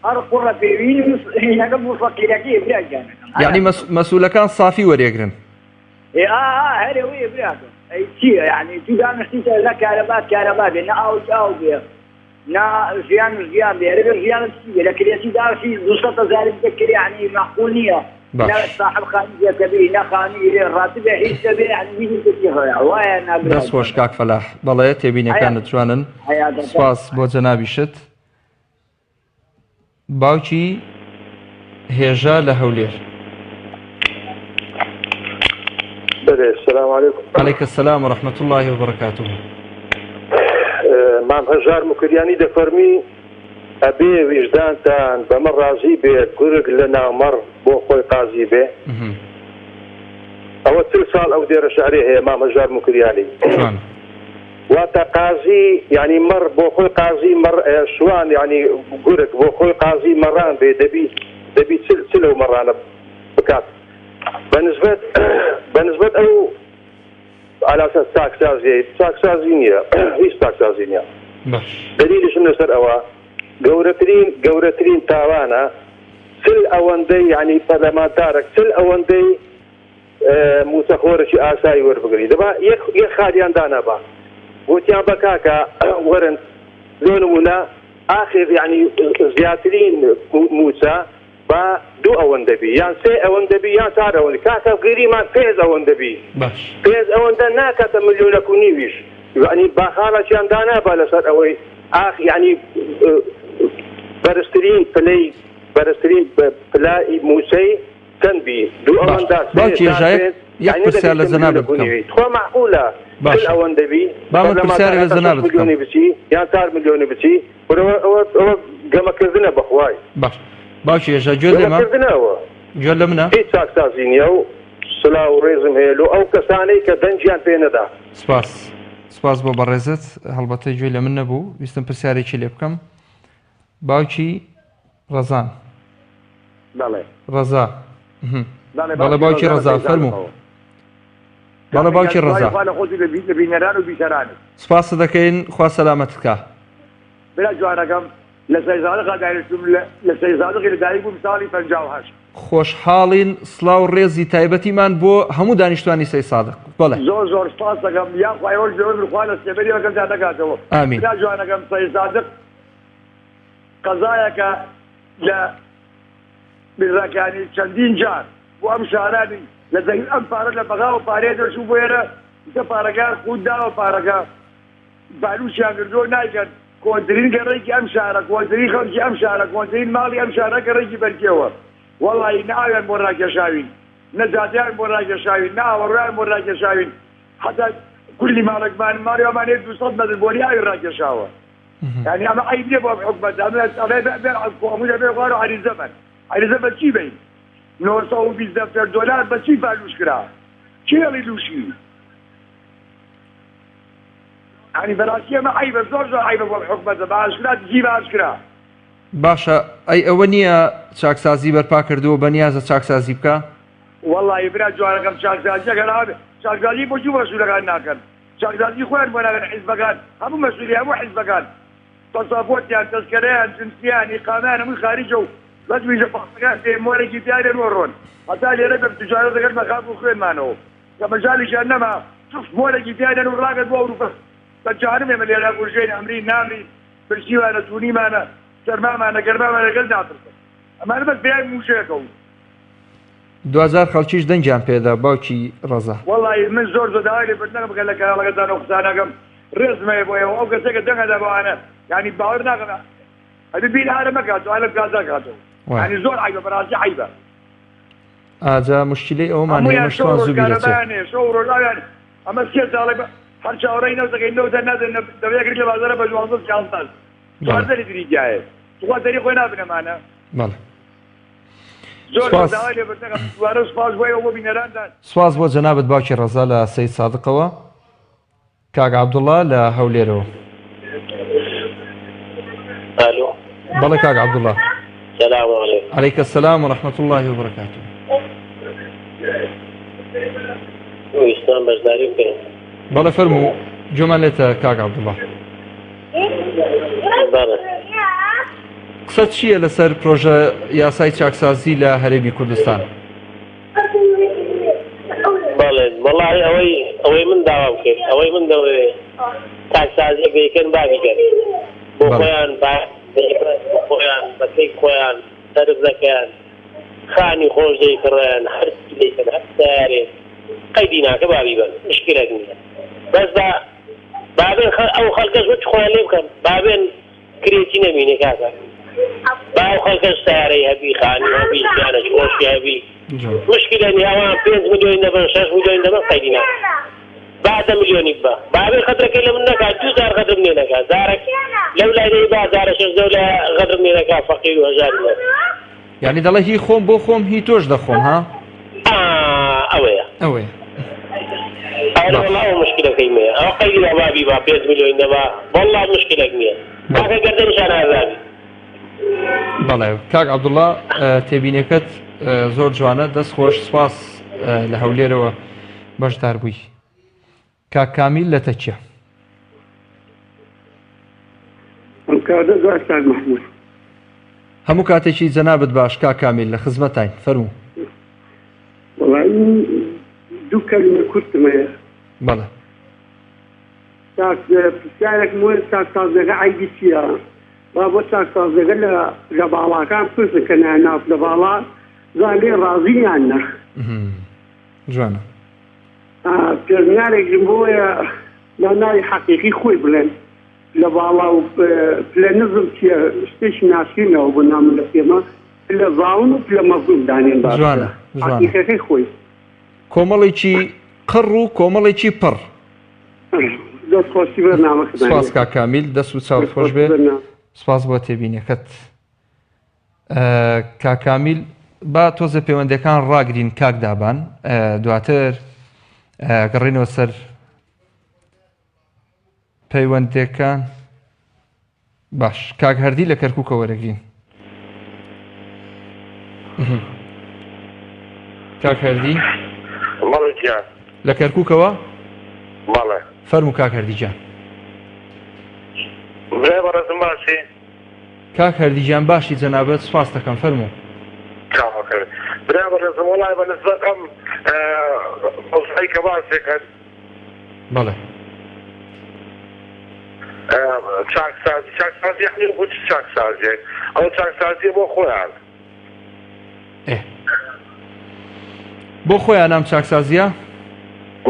Speaker 9: هەر قوڕە پێوین هینەکە بوو فەقیرەکەی برا جانەکەم
Speaker 1: یعنی مەسوولەکان سافی وەرێگرن
Speaker 9: هەرێوەیە براکەم ئەی چییە یعنی تو دانیشتیتە لە کارەبات بێ نە ئاو بێ نا ژیان بێ لەگەر ژیانت چی بێ لە کرێسی داشی 200,000 دەکرێ یعنی معقول نییە صاحب خانیەکە بێ نەخانی لێ ڕاتبێ هیچ دەبێ یعنی بینی وایە نابێت
Speaker 1: دەست خۆش کاک فەلاح بەڵێ تێبینیەکانت جوانن سپاس بۆ جەنابیشت باوکی هێژە لە هەولێر
Speaker 10: السلام عليكم.
Speaker 1: عليك السلام ورحمة الله وبركاته.
Speaker 10: مام هجار مكرياني دفرمي أبي وجدان تان بمر رازي به قرق لنا مر بو خوي قازي به. أو 3 سال أو دير شعري هي مام هجار مكرياني.
Speaker 1: شلون؟
Speaker 10: واتا قازي يعني مر بو خوي قازي مر شوان يعني قرق بو خوي قازي مران به دبي سلو مران بكات. بالنسبة أو على أساس تاكسازينيا هيش تاكسازينيا دليل شنو سر أوا قورترين تاوانا سل أوندي يعني برلمانتارك سل أوندي متخورش آساي ورفقري دبا يخاديان دانا با وتيان بكاكا ورن لونمونا آخر يعني زياترين موسى با 2 ئەوەن دەبی یان 3 ئەوەن دەبی یان 4 ئەوەن کاکە گریمان 5 ئەوەن دەبی 5 ئەوەندە ناکاتە ملیۆنە و نیویش یعنی باخاڵەکیان دانابا لەسەر ئەوەی یعنی بەرزترین پلای موسەی چەند بی 2 ئەوەندا
Speaker 1: یەک پرسیار لە جەنابت بکەم
Speaker 10: خۆ معقولە ئەوەن دەبی
Speaker 1: بامە پرسیارێک لە جەنابت بکەم
Speaker 10: بچی یان 4 ملیۆنی بچی ئەوە گەمەکردنە بەخوای
Speaker 1: باش باوکی هێژە گوێ لە منە
Speaker 10: هیچ چاکسازی نییە و سلااو و ڕێزم هەیە لە ئەو کەسانەی کە دەنجیان پێ نەدا
Speaker 1: سپاس بۆ بەڕێزت هەڵبەتە گوێ لە من نەبوو ویستم پرسیارێکی لێ بکەم باوکی ڕەزان ڕەزا بەڵێ باوکی ڕەزا فەرموو بەڵێ باوکی ڕەزا سپاس دەکەین خوا سەلامەت بکە
Speaker 7: بلا جوانەکەم لە سەیزادقا دایرتم لە سەیزادقی لەدایک بووم ساڵی 58
Speaker 1: خۆشحاڵین سڵاو ڕێزی تایبەتیمان بۆ هەموو دانیشتوانی سەیزادق بەڵێ
Speaker 7: زۆر سپاس دەکەم یا خوایەوە جۆرخوا لە سێبەری وەکەم زیاد دەکاتەوە
Speaker 1: ئامین
Speaker 7: بلا جوانەکەم سەیزادق قەزایەکە لە بڕەکانی چەندین جار بۆ ئەم شارانی لە زەین ئەم پارە لە بەغا و پارێ دەچوو بۆ ئێرە کە پارەکە خود داوە پارەکە باروشیان کردۆ نایکەن کۆنترین گەڕێکی ئەم شارە کۆنترین خەڵکی ئەم شارە کۆنترین ماڵی ئەم شارە گەڕێکی بەرکێوە وەڵی ناویان بۆ ڕاکێشاوین نەجاتیان بۆ ڕاکێشاوین ناوەڕیان بۆ ڕاکێشاوین حتا کولی ماڵکمان ماریوانێ 200 مەتر بۆنی ئاوی ڕاکێشاوە یعنی ئەمە عیب نییە بۆ حکومەت ئەمە بێ خوار و عەریزەمەن عەریزە بە چی بین 920 دەفتەر دۆلار بە چی بالوش کرا کێڵی لوشی يعني براسية ما عيبة زور عيبة بالحكومة باشكرا تجي باشكرا
Speaker 1: باشا أي أونية چاکسازی بەرپا کردووە بەنیازە چاکسازی بکە
Speaker 7: والله برا جوانەکەم چاکسازی ئەگەر چاکسازی بۆ چوو مەسوولەکان ناکەن چاکسازی خۆیان بۆ ناکەن حیزبەکان هەموو مەسوولی هەموو حیزبەکان پاساپۆرتیان تەسکەرەیان جنسیان ئیقامەیان هەمووی خارجە و بەجویژە پاسەکان مۆرێکی دیارێن وەڕۆن هەتا لێرە بە تجارەت دەکەن بە خاپ و خوێنمانەوە کە مەجالیشیان نەما مۆرێکی دیارێن و ڕاگەت بۆ ئەوروپا بەجارم ئێمە لێرە گورژێن ئەمری نامری برسیوانە توونیمانە سەرمامانە گەرمامانە لەگەڵ ناترسن ئەمانە بەس بیای موشەیەکە و
Speaker 1: 2000 خەڵکیش دەنگیان پێدا باوکی ڕەزا
Speaker 7: وەڵی من زۆر داوای لێ بردنەکە بکەن لە کەناڵەکەتان و قسانەکەم ڕێزمەیە بۆیەوە ئەو کەسێکە دەنگەدا بەوانە یعنی باوەڕ ناکەن ئەبێ بیر ئارە مەکاتەوە ئالە گازا کاتەوە یعنی زۆر عیبە بەڕاستی عیبە
Speaker 1: ئاجا مشکلەی ئەومان هەیە مەشتوان زوو بیرەچێت
Speaker 7: شەو ڕۆژاویان ئەمە سێ ساڵێک هەر چاوەڕێی نەوتەکەی نەوتە نادەن دەبێکرد لە بازارە بە 12 چوارزەری دریجایە خوا دەری خۆی نابنەمانە
Speaker 1: بەڵێ
Speaker 7: زۆر داوای لێبردنەکەم دوارە سوپاس بۆی ئەوە بینەرانتان
Speaker 1: سواز بۆ جەنابەت باوکی ڕەزا لە سەید سادقەوە کاک عەبدوڵڵا لە هەولێرەوە
Speaker 11: الو
Speaker 1: بەڵێ کاک عەبدوڵڵا
Speaker 11: السلام عليكم
Speaker 1: عليك السلام ورحمة الله وبركاته
Speaker 11: ويستان بەشداری بکەین
Speaker 1: بەڵێ فەرموو جۆمان لێتە کاک عەبدوڵڵا
Speaker 11: بەڵێ
Speaker 1: قسە چییە لەسەر پرۆژە یاسای چاکسازی لە هەرێمی کوردستان
Speaker 11: بەڵێ وەڵاهی ئەوەی من داوام کرد ئەوەی من دەوێ چاکسازیەک بەیەکەن بابیکەن بۆ خۆیان خۆیان بەکەی خۆیان سەرف دەکەیان خانی خۆش دەیکڕیان هەرچی دەیکەن هەر سیارێ قەیدی ناکە بابی بن مشکلێک نییە بەس بابێن ئەو خەڵکەش وچ خۆیان لێ بکەن بابێن کرێکی نەبینێ کاکە با ئەو خەڵکەش سیارەی هەبی خانی هەبی یانە خۆشی هەبی مشکلە نیە ئەوان 5 ملیۆن دەبن 6 ملیۆن دەبن قەیدی ناکە با 10 ملیۆنی بە بابێن خەترەکەی لە من نەکات 2000 غەدرم لێ نەکات زارێک لەو لای با 1600 لە غەدرم لێ نەکات فەقیر و هەژار
Speaker 1: یعنی دەڵێ هی خۆم بۆ خۆم هی تۆش دەخۆم ها
Speaker 11: ئەوەیە والله مشكلەکەی نییە ئەو قەیدی بابی با 5 ملیۆن دەبا والله مشکلێک نییە کاکە گەردەنیشان ئازادی
Speaker 1: بەڵێ کاک عەبدوڵڵا تێبینێکت زۆر جوانە دەست خۆش سپاس لە هەولێرەوە بەشدار بووی کاک کامیل لە تەچیە
Speaker 12: محمود
Speaker 1: هەموو کاتێکی جەنابەت باش کاک کامیل لە خزمەتین فەرموو
Speaker 12: دوو کەلیمە کورتمەیە
Speaker 1: بەڵێ
Speaker 12: پرسیارێک وایە چاکسازەکە عەیبی چییە با بۆ چاکسازەکە لە باڵاکان پرسن کە ناف لە باڵا زان لێ ڕازییان نە
Speaker 1: جوانە
Speaker 12: پێرنارێکم بۆیە لە ناوی حەقیقی خۆی بڵێن لە باڵا و لە نزم چیە شتێکی ناشرینەوە بۆ نام لە پێمە لە زاون و لە مەزلوم دانێن
Speaker 1: جوانە
Speaker 12: حەقیقەکەی خۆی
Speaker 1: کۆمەڵێکی قڕ و کۆمەڵێکی پڕ
Speaker 12: دەستخۆشی بەرنامەکە
Speaker 1: سپاس کاک کامیل دەست و چاوت خۆش بێ سپاس بۆ تێبینێکەت کاک کامیل با تۆزە پەیوەندەکان ڕاگرین کاک دابان دواتر گەڕێنەوە سەر پەیوەندەکان باش کاک هەردی لە کەرکووکە وەرەگرین کاک هەردی لە کەرکووکەوە
Speaker 10: بەڵێ
Speaker 1: فەرموو کاک هەردیجان
Speaker 10: برای بەڕێزم باشی
Speaker 1: کاک هەردیجان باشی جەنابەت سپاس دەکەم فەرموو
Speaker 10: برای بەڕێزم وەڵای بە نسبەت ئەم مەوزوعی کە باسێکەن
Speaker 1: بەڵێ
Speaker 10: چاکسازی یعنی بۆ چ چاکسازیێک ئەو چاکسازیە بۆ خۆیان
Speaker 1: بۆ خۆیان ئەم چاکسازیە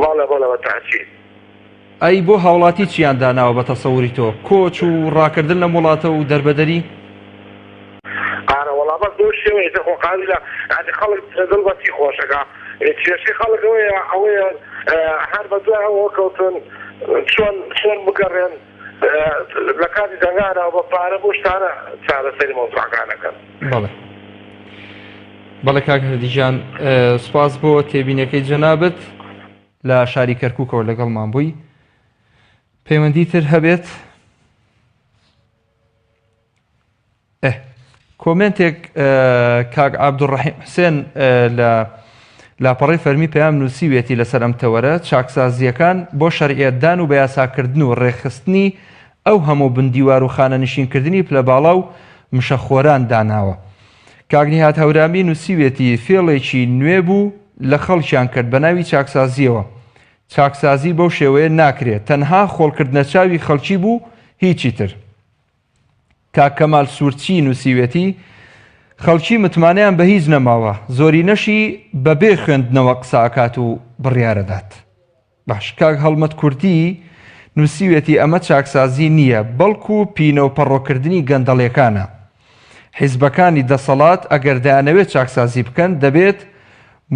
Speaker 10: بەڵێ بە تاکید
Speaker 1: ئەی بۆ هاوڵاتی چیان داناوە بە تەسەووری تۆ کۆچ و ڕاکردن لە وڵاتە و دەربەدەری
Speaker 10: وەڵام بەس بۆ شێوەیە خۆقاوی لە خەڵک دڵ بەچی خۆشەکە کێشەی خەڵک ئەوەیە هەر بە دوای ئەوە کەوتن چۆن بگەڕێن لە کاتی دەنگانەوە بە پارە بۆ شتانە چارەسەری مەوزوعەکانەکەن
Speaker 1: بەڵێ کاک هەردیجان سپاس بۆ تێبینەکەی جەنابەت لە شاری کەرکووکەوە لەگەڵمان بووی پەیوەندی تر هەبێت کۆمنتێک کاک عەبدوڕەحیم حوسێن لە لاپەڕی فەرمی پێیان نووسیوێتی لەسەر ئەم تەوەرە چاکسازیەکان بۆ شەرعیەتدان و بە یاساکردن و ڕێخستنی ئەو هەموو بندیوار و خانە نشینکردنی پلە باڵا و مشەخۆران داناوە کاک نیهات هەورامی نووسیوێتی فێڵێکی نوێ بوو لە خەڵکیان کرد بە ناوی چاکسازیەوە چاکسازی بەو شێوەیە ناکرێت تەنها خۆڵکردنە چاوی خەڵکی بوو هیچی تر کاک کەمال سوورچی نووسیوێتی خەڵکی متمانیان بە هیچ نەماوە زۆری نەشی بەبێ خوێندنەوە قساکات و بڕیارەدات باش کاک هەڵمەت کوردی نووسیوێتی ئەمە چاکسازی نییە بەڵکو پینە و پەڕۆکردنی گەندەڵیەکانە حیزبەکانی دەسەڵات ئەگەر دەیانەوێت چاکسازی بکەن دەبێت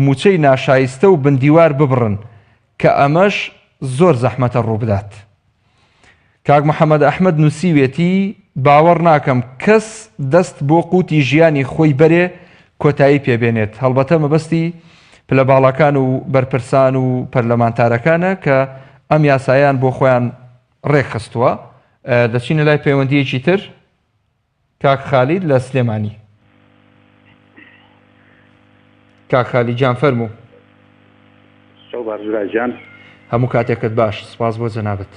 Speaker 1: موچەی ناشایستە و بندیوار ببڕن کە ئەمەش زۆر زەحمەتە ڕوو بدات. کاک محەممەد ئەحمەد نووسیوێتی باوەڕ ناکەم کەس دەست بۆ قوتی ژیانی خۆی بەرێ کۆتایی پێبێنێت. هەڵبەتە مەبەستی پلە باڵەکان و بەرپرسان و پەرلەمانتارەکانە کە ئەم یاسایان بۆ خۆیان ڕێکخستووە. دەچینە لای پەیوەندیەکی تر. کاک خالید لە سلێمانی. کاک خالی جان فەرموو.
Speaker 13: بارژراجان
Speaker 1: هەموو کاتێکت باش. سپاس بۆ جەنابەت.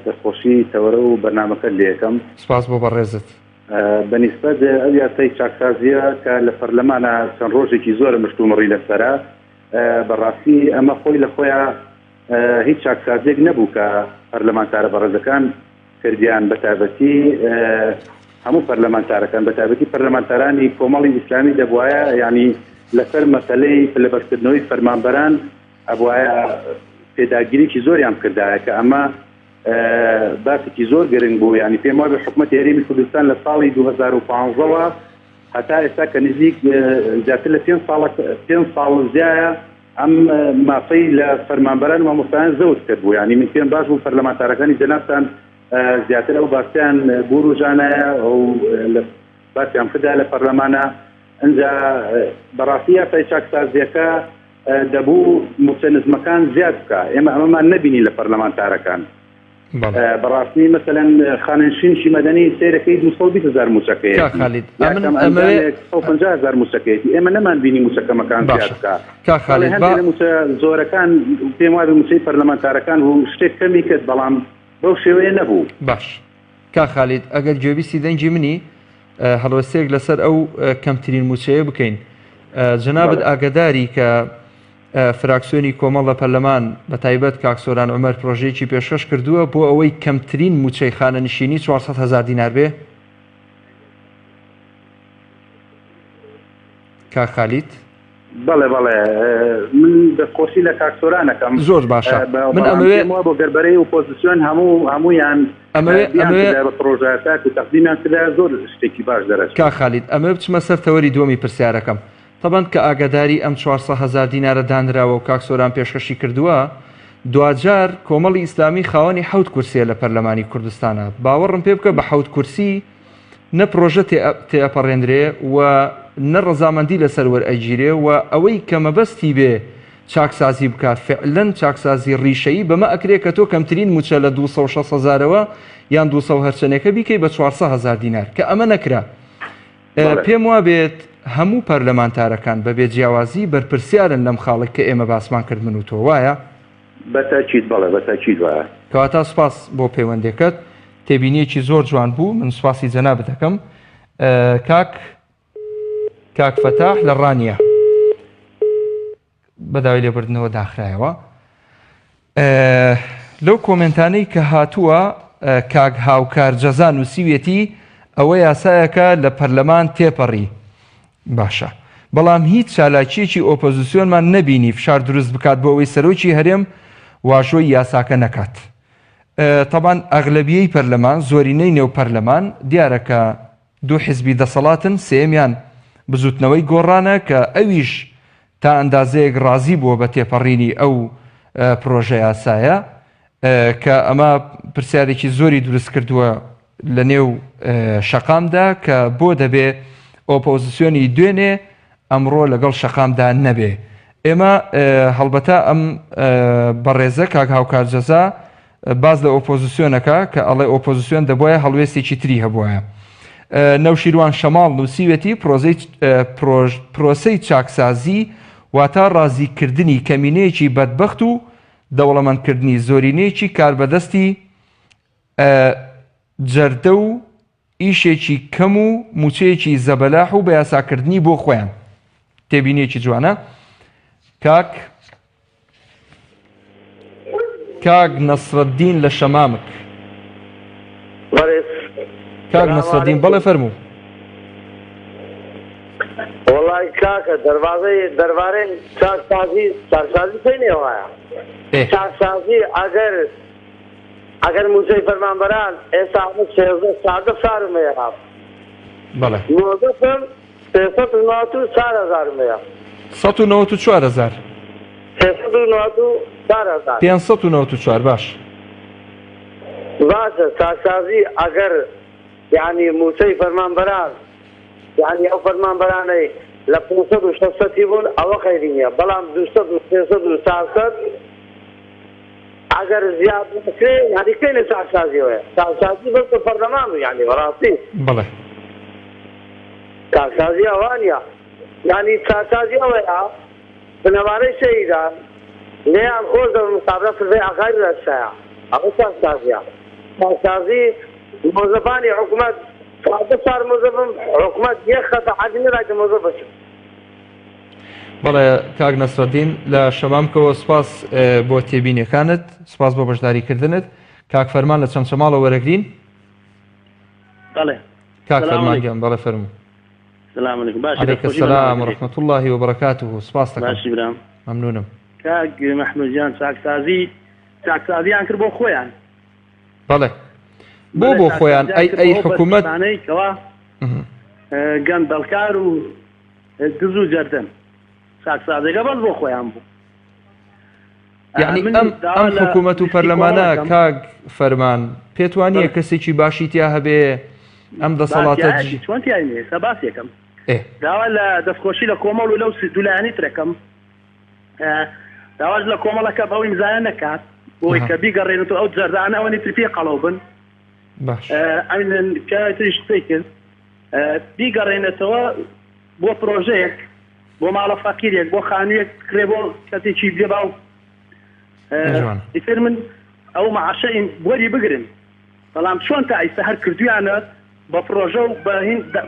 Speaker 13: دەستخۆشی تەوەرە و بەرنامەکە لێ یەکەم.
Speaker 1: سپاس بۆ بەڕێزت.
Speaker 13: بەنسبەت ئەو یاسای چاکسازیە کە لە پەرلەمانە چەند ڕۆژێکی زۆرە مشتومڕی لەسەرە، بەڕاستی ئەمە خۆی لە خۆیان هیچ چاکسازیەک نەبوو کە پەرلەمانتارە بەڕێزەکان کردیان بەتابەتی هەموو پەرلەمانتارەکان بەتابەتی پەرلەمانتارانی کۆمەڵی ئیسلامی دەبوایە ینی لەسەر مەسەلەی پلەبەرکردنەوەی فەرمانبەران ئەبوایە پێداگیریکی زۆریان کردایە کە ئەمە باسێکی زۆر گرنگ بوو. ینی پێم وایە حکوومەتی هەرێمی کوردستان لە ساڵی 2015ەوە هەتا ئێستا کە نزیک زیاتر لە 5 ساڵ زیایە ئەم مافەی لە فەرمانبەران و مامۆستایان زەوت کرد بوو. ینی من پێم باش بوو پەرلەمانتارەکانی جەنابتان زیاتر ئەو باسییان بۆ ڕۆژانایە ئەو باسییان کردا لە پەرلەمانە. ئەنجا بەڕاستی یاسای چاکسازیەکە دەبوو موچە نزمەکان زیاد بکە. ئێمە ئەمەمان نەبینی لە پەرلەمانتارەکان. بەڕاستی مەسەلەن خانەنشینی مەدەنی سیرەکەی 220,000 موچەکەی 150,000 موچەکەیەتی ئێمە نەمان بینی موچەکەمەکان زیاد بکە. هەندێک موچە زۆرەکان پێم وایە موچەی پەرلەمانتارەکان و شتێک کەمی کرد بەڵام بەو شێوەیە نەبوو.
Speaker 1: باش کا خالید ئەگەر گوێبیستی دەنگی منی هەڵوەستەیەک لەسەر ئەو کەمترین موچەیە بکەین. جەنابەت ئاگداری کە فراکسیۆنی کۆمەڵ لە پەرلەمان بە تایبەت کاکسۆران عومەر پرۆژەیەکی پێشکەش کردووە بۆ ئەوەی کەمترین موچەی خانەنشینی 400,000 دینار بێ. کاک خالید
Speaker 13: بەڵێ من دەستخۆشی لە کاکسۆرانەکەم.
Speaker 1: زۆر باشە. من ئەمەوێ
Speaker 13: بۆ گەربەرەی ئۆپۆزیسیۆن هەموویان بە پرۆژەکە و تەقدیمیان کردا زۆر شتێکی باش دەرەچێت.
Speaker 1: کاک خالید ئەمە بچمە سەر تەوەری دووەمی پرسیارەکەم. طبعاً کە ئاگاداری ئەم 400,000 دینارە دانراوە و کاکسۆران پێشکەشی کردووە، دوجار کۆمەڵی ئیسلامی خاوەنی 7 کورسیە لە پەرلەمانی کوردستانە. باوەڕم پێ بکە بە 7 کورسی نە پرۆژە تێپەڕێنرێ و نە ڕەزامەندی لەسەر وەرئەگیرێ و ئەوەی کە مەبەستی بێ چاکسازی بکات فعلەن چاکسازی ڕیشەیی بەمە ئەکرێت کە تۆ کەمترین موچە لە 260,000ەوە یان 200 هەرچەنێکە بیکەی بە 400,000 دینار کە ئەمە نەکرا. پێم وا بێت هەموو پەرلەمانتارەکان بەبێ جیاوازی بەرپرسیارن لەم خاڵێک کە ئێمە باسمان کردمن و تۆ وایە؟
Speaker 13: بەتاکید بەڵێ بەتاکید وایە.
Speaker 1: کەواتە سوپاس بۆ پەیوەندێکت، تێبینیەکی زۆر جوان بوو. من سوپاسی جەنابەت دەکەم. کاک فەتاح لە ڕانیە بەداوای لێبوردنەوە داخرایەوە. لەو کۆمنتانەی کە هاتووە کاک هاوکار جەزا نووسیوێتی ئەوە یاسایەکە لە پەرلەمان تێپەڕی. باشە، بەڵام هیچ چالاکیەکی ئۆپۆزیسیۆنمان نەبینی فشار دروست بکات بۆ ئەوەی سەرۆکی هەرێم واژۆی یاساکە نەکات. طبعاً ئەغلەبیەی پەرلەمان، زۆرینەی نێو پەرلەمان دیارە کە دوو حیزبی دەسەڵاتن، سێمیان بزوتنەوەی گۆڕانە کە ئەویش تا ئەندازەیەک ڕازی بووە بە تێپەڕینی ئەو پرۆژە یاسایە کە ئەمە پرسیارێکی زۆری دروست کردووە لە نێو شەقامدا کە بۆ دەبێ ئۆپۆزیسیۆنی دوێنێ ئەمڕۆ لەگەڵ شەقامدا نەبێ. ئێمە هەڵبەتە ئەم بەڕێزە کاک هاوکار جەزا باز لە ئۆپۆزیسیۆنەکە کە ئەڵێ ئۆپۆزیسیۆن دەبووە هەڵوێستێکی تری هەبووە. نەوشیروان شەماڵ نووسیوێتی پرۆسەی چاکسازی واتە ڕازیکردنی کەمینەیەکی بەدبەخت و دەوڵەمەندکردنی زۆرینەیەکی کاربەدەستی جەردە و ئیشێکی کەم و موچەیەکی زەبەلاح و بە یاساکردنی بۆ خۆیان. تێبینیەکی جوانە. کاک نەسرەدین لە شەمامک. کاک نەسرەدین بەڵێ فەرموو.
Speaker 14: وڵای کاکە دەربارەی چاکسازی پێی وایە. چاکسازی ئەگەر موچەی فەرمانبەران ئێستا 16 سارمەیە هات.
Speaker 1: بەڵێ.
Speaker 14: مۆزەفم 394,000
Speaker 1: 194,000. 594 باش
Speaker 14: باشە چاکسازی ئەگەر یعنی موچەی فەرمانبەران یعنی ئەو فەرمانبەرانەی لە 500 و 600 بوون ئەوە خەیری نییە بەڵام 200 و 300 و 400 ئەگەر زیاد بکرێ یعنی کەی لە چاکسازیەوەیە چاکسازی بەڵکو پەرلەمان و یعنی بەڕاستی
Speaker 1: بەڵێ
Speaker 14: چاکسازی ئەوە نیە یعنی چاکسازی ئەوەیە بنەوارەی شەیدان لێیان خۆش دە مستابرە فردەی ئاخاری ڕەشایە ئەوە چاکسازیە چاکسازی مۆزەفانی حکوومەت سادە سار مۆزەفم حکوومەت یەک خەتە عەدی نەراکە مۆزەف بچێت
Speaker 1: بەڵێ کاک نەسرەدین لە شەمامکەوە سپاس بۆ تێبینیەکانت سپاس بۆ بەشداریکردنت کاک فەرمان لە چەند شەماڵە وەرەگرین
Speaker 15: بەڵێ
Speaker 1: کاک فەرمانگیان بەڵێ فەرموو
Speaker 15: سلام علیکم باش
Speaker 1: علیکم السلام ورحمة الله وبركاته سپاس دەکەم
Speaker 15: باشی برام
Speaker 1: مەمنونم
Speaker 15: کاک مەحموودجان چاکسازیان کرد بۆ خۆیان
Speaker 1: بەڵێ بۆ خۆیان ئەی حکوومەت
Speaker 15: کەوا گەندەڵکار و دز و جەردەن چاکسازیەکە بەس بۆ خۆیان بوو
Speaker 1: یعنی ئەم حکوومەت و پەرلەمانە کاک فەرمان پێت وانییە کەسێکی باشی تیا هەبێ ئەم دەسەڵاتە
Speaker 15: چۆنتیانێ باس یەکەم داوا لە دەستخۆشی لە کۆمەڵ و لەو دوولایانی ترەکەم داواش لە کۆمەڵەکە بەوەی مزایە نەکات بۆی کە بیگەڕێنێتەوە ئەو جەردانە ئەوەنی ترپێ قەڵەو بن تریش قسەی کرد بیگەڕێنێتەوە بۆ پرۆژەیەک بۆ ماڵە فەقیرێک بۆ خانوویەک کرێ بۆ کەسێکی بێ باو ئیتر من ئەو مەعاشەی وەری بگرن بەڵام چۆن تا ئیستا هەر کردویانە بە پرۆژە و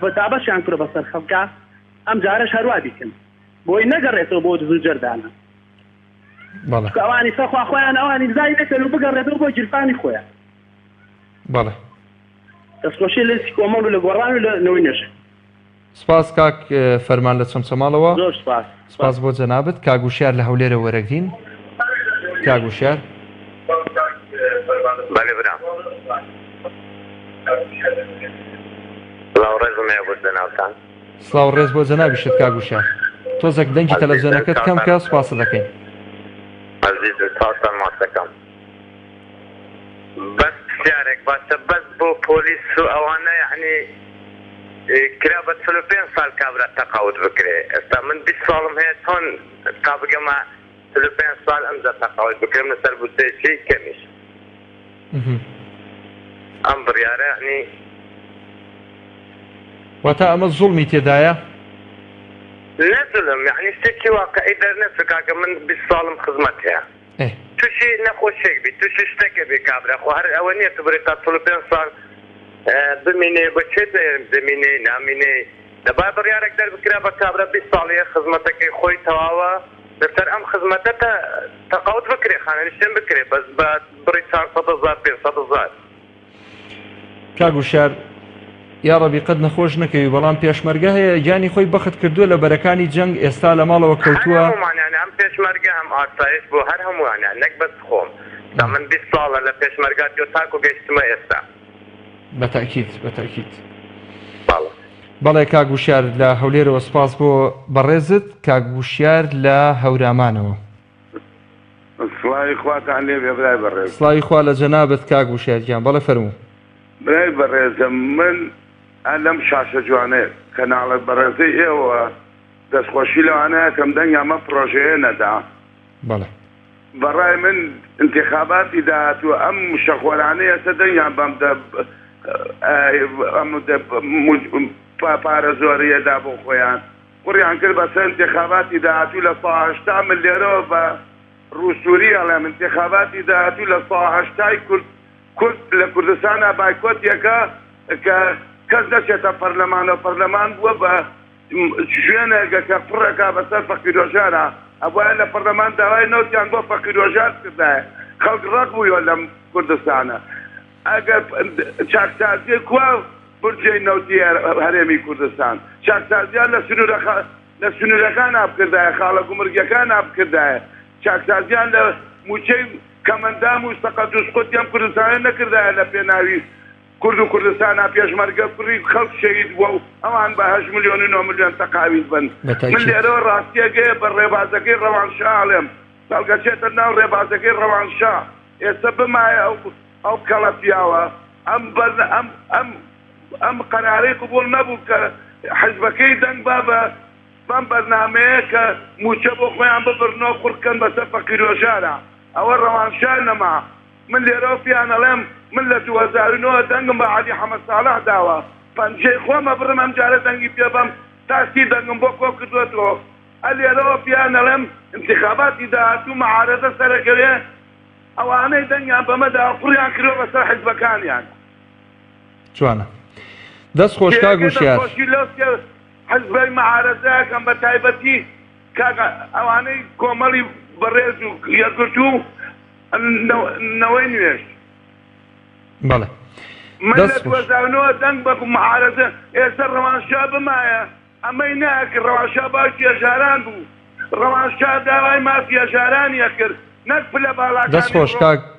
Speaker 15: بە دابەشیان کرد بەسەر خەڵکە ئەم جارەش هەروە بیکەن بۆی نەگەڕێتەوە بۆ دزوو جەردانە ئەوانی سەخوا خۆیان ئەوانی زای نەکەن و بگەڕێتەوە بۆ جرفانی خۆیان
Speaker 1: بەڵێ
Speaker 15: دەستخۆشی لەسی کۆمەڵ و لە گۆڕان و لە نەوەی نەشە
Speaker 1: سپاس کاک فەرمان لە چەمچەماڵەوە
Speaker 15: زۆر
Speaker 1: سپاس بۆ جەنابەت کاگوشیار لە هەولێرە وەرەگرین کاگوشیار
Speaker 16: بەڵێ برام سڵاو ڕێزم هەیە بۆ جەنابتان
Speaker 1: سڵاو ڕێز بۆ جەنابیشت کاگوشیار تۆزێک دەنگی تەلەڤیزیۆنەکەت کەم کە سوپاسە دەکەین
Speaker 16: عزیز چاوتان ماچ دەکەم بەس پرسیارێک باشە بەس بۆ پۆلیس و ئەوانە یعنی کرا بە 45 ساڵ کابرا تەقاوت بکرێ ئێستا من 20 ساڵم هەیە چۆن تا بگەمە 45 ساڵ ئەمجا تەقاوت بکرێم لەسەر بوتێکی کەمیش ئەم بڕیارە یعنی
Speaker 1: واتە ئەمە زوڵمی تێدایە
Speaker 16: نەزلم یعنی شتێکی واقعی دەرنەچکاکە من 20 ساڵم خزمەت هەیە تووشی نەخۆشێک بی تووشی شتێکە بێ کابرا خۆ هەر ئەوە نییە تو بڕێت تا 45 ساڵ بمینێ بە چێ زمینەی نامینەی دەبا بڕیارێک دەربکرا بە کابرا 20 ساڵیە خزمەتەکەی خۆی تەواوە لەسەر ئەم خزمەتە تەقاوت بکرێ خانەنشتێن بکرێ بەس بە بڕی 400,000 500,000
Speaker 1: کاگوشار یا ڕەبی قەت نەخۆش نەکەوی بەڵام پێشمەرگە هەیە گیانی خۆی بەخت کردووە لە بەرەکانی جەنگ ئێستا لە ماڵەوە کەوتووە
Speaker 16: ئەم پێشمەرگە ئەم ئاسایش بۆ هەر هەمووانە نەک بەس خۆم تا من 20 ساڵە لە پێشمەرگات و تاکو گەیشتمە ئێستا
Speaker 1: بەتاکید بەڵێ کاگوشار لە هەولێرەوە سپاس بۆ بەڕێزت کاگوشیار لە هەورامانەوە
Speaker 17: سڵاوی خواتان لێ بێ برای بەڕێز
Speaker 1: سڵاوی خوا لە جەنابەت کاگوشیارگیان بەڵێ فەرموو
Speaker 17: برای بەڕێزم من لەم شاشە جوانەیە کەناڵە بەڕێزەی ئێوە دەستخۆشی لەوانەیە کەم دەنگامە پرۆژەیە نەدا
Speaker 1: بەڵێ
Speaker 17: بەڕای من انتخاباتی داهاتووە ئەم شەخۆرانەیە سە دەنگیان بەم پارە زۆریەدا بۆ خۆیان قڕیان کرد بەسەر انتخاباتی داهاتوو لە 180 من لێرەوە بە ڕووسوری ئەڵێم انتخاباتی داهاتوو لە 180 کورد لە کوردستانە بایکۆتیەکە کە کەس دەچێتە پەرلەمان بووە بە شوێنێکە کە پڕەکە بەسەر فەقیرۆژارە ئەوە لە پەرلەمان داوای نەوتیان بۆ فەقیرۆژار کردایە خەڵک ڕەق بوویەوە لەم کوردستانە ئەگەر چاکسازیە کوا برجەی نەوتی هەرێمی کوردستان چاکسازیان لە سنوورەکان ئابکردایە خاڵە گومرگەکان ئابکردایە چاکسازیان لە موچەی کەمەندام و سەقەت و سقوتیان کوردستانە نەکردایە لە پێناوی کورد و کوردستانە پێشمەرگە کوڕی خەڵک شەهید بووە و ئەوان بە 8 ملیۆن و 9 ملیۆن تەقاویز بن من لێرەوە ڕاستیەکەیە بە ڕێبازەکەی ڕەوانشاڵێم دەڵگەچێتە ناو ڕێبازەکەی ڕەوانشا ئێستا بمایە ئەو کەڵە پیاوە ئەم قەرارەی قبول نەبوو کە حزبەکەی دەنگ بابە بەم بەرنامەیە کە موچە بۆ خۆیان ببرنەوە قورکەن بەسەر فەقیرۆژارە ئەوە ڕەوانشا نەما من لێرەوە پیانەڵێم من لە 2009 دەنگم بە عەلی حەمەد ساڵح داوە پەنجەی خۆمە بڕم ئەم جارە دەنگی پێ بەم تاسی دەنگم بۆ کۆ کردوێتەوە ئەلێرەوە پیانەڵێم انتخاباتی داهاتوو مەعارەدە سەرەکەوێ ئەوانەی دەنگیان بەمەدا قوڕیان کردووە بەسەر حیزبەکانیان
Speaker 1: جوانە دەست خۆش کاک وشیار
Speaker 17: حزبەی مەعارەزەکەم بە تایبەتی ئەوانەی کۆمەڵی بەڕێز و یەکگرتوو نەوەی نوێژ
Speaker 1: بەڵێ
Speaker 17: من لە 2009 دەنگ بە مەعارەزە ئێستا ڕەوانشا بمایە ئەمەی ناکرد ڕەوانشا باشی هەژاران بوو ڕەوانشا داوای مافی هەژارانیە کرد نەک پلە باڵاکانی
Speaker 1: دەست خۆش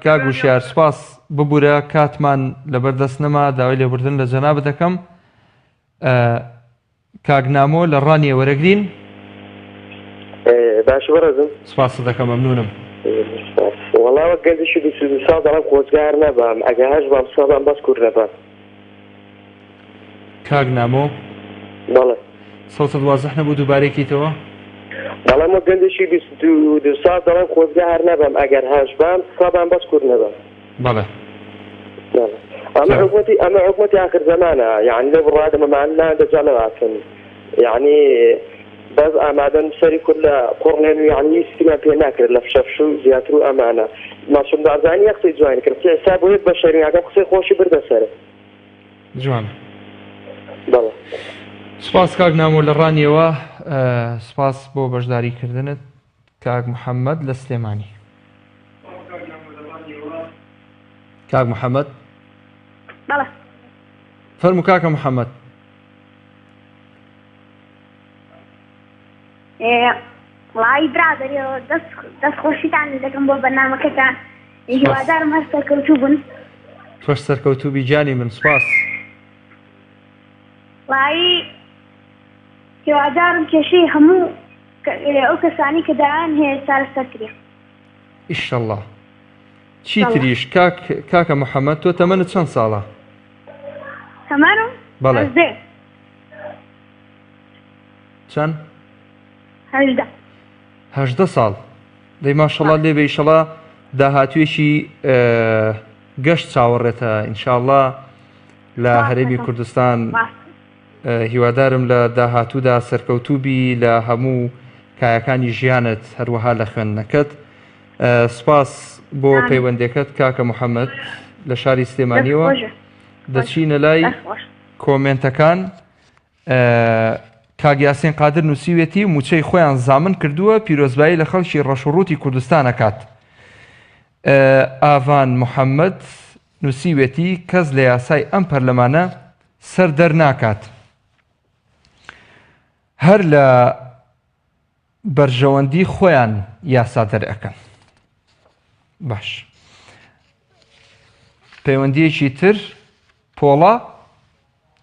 Speaker 1: کاک وشیار سپاس ببوورە کاتمان لەبەردەست نەما داوای لێبوردن لە جەنابەت دەکەم کاگنامۆ لە ڕانیە وەرەگرین
Speaker 18: باش بەڕێزم
Speaker 1: سپاس دەکەم مەمنونم
Speaker 18: وەڵاوە گەندشی 22 ساڵ دەڵام خۆزگار نەبام ئەگە هەش بام ساڵام باس کورد نەبام
Speaker 1: کاگنامۆ
Speaker 18: بەڵێ
Speaker 1: 12 نەبوو دووبارێکیتەوە
Speaker 18: دەڵام وە گەندشی 22 ساڵ دەڵام خۆزگار نەبام ئەگەر هەش بام ساڵام باس کورد نەبام
Speaker 1: بەڵێ
Speaker 18: ئەمە حکومەتی آخر زمانە یعنی لە بڕادەمەماننا دەجانەواتن یعنی بەس ئامادەن سەری کورد لە قوڕنێن و یعنی سیمان پێ ناکرد لە فشەفش و زیاتر و ئەمانە ماشم دارزانی قسەی جوانی کرد حساب بۆیەک بە شەریعەکە قسەی خۆشی بردە سەرە
Speaker 1: جوانە
Speaker 18: بەڵێ
Speaker 1: سپاس کاک نامۆ لە ڕانیەوە سپاس بۆ بەشداریکردنت کاک محەممەد لە سلێمانی کاک محەممەد
Speaker 19: بەڵێ
Speaker 1: فەرموو کاکە محەممەد
Speaker 19: وڵی برادەریەوە دەست خۆشیتان دەکەم بۆ بەرنامەکەتان هیوادارم هەر سەرکەوتوو بوون
Speaker 1: تۆش سەرکەوتوو بیجانی من سپاس
Speaker 19: وڵی هیوادارم کێشەی هەموو ئەو کەسانی کە دایان هەیە چارە سەرکرێ
Speaker 1: ئیشەڵڵا چی تریش کاکە محەممەد تۆ تەمەنت چەند ساڵە
Speaker 19: تەمەنم
Speaker 1: بەڵێ چەند 18 ساڵ دەی ماشەڵڵا لێبێ ئیشەڵڵا داهاتوێکی گەشت چاوەڕێتە ئینشاءڵڵا لە هەرێمی کوردستان هیوادارم لە داهاتوودا سەرکەوتوبی لە هەموو کایەکانی ژیانت هەروەها لە خوێندنەکەت سپاس بۆ پەیوەندەکەت کاکە محەممەد لە شاری سلێمانیەوە دەچینە لای کۆمنتەکان کاگیاسین قادر نووسیوێتی موچەی خۆیان زامن کردووە پیرۆزبایی لە خەڵکی ڕەشوڕوتی کوردستانەکات ئاڤان محەممەد نووسیوێتی کەس لە یاسای ئەم پەرلەمانە سەر دەرناکات هەر لە بەرژەوەندی خۆیان یاسا دەرئەکەن باش پەیوەندیەکی تر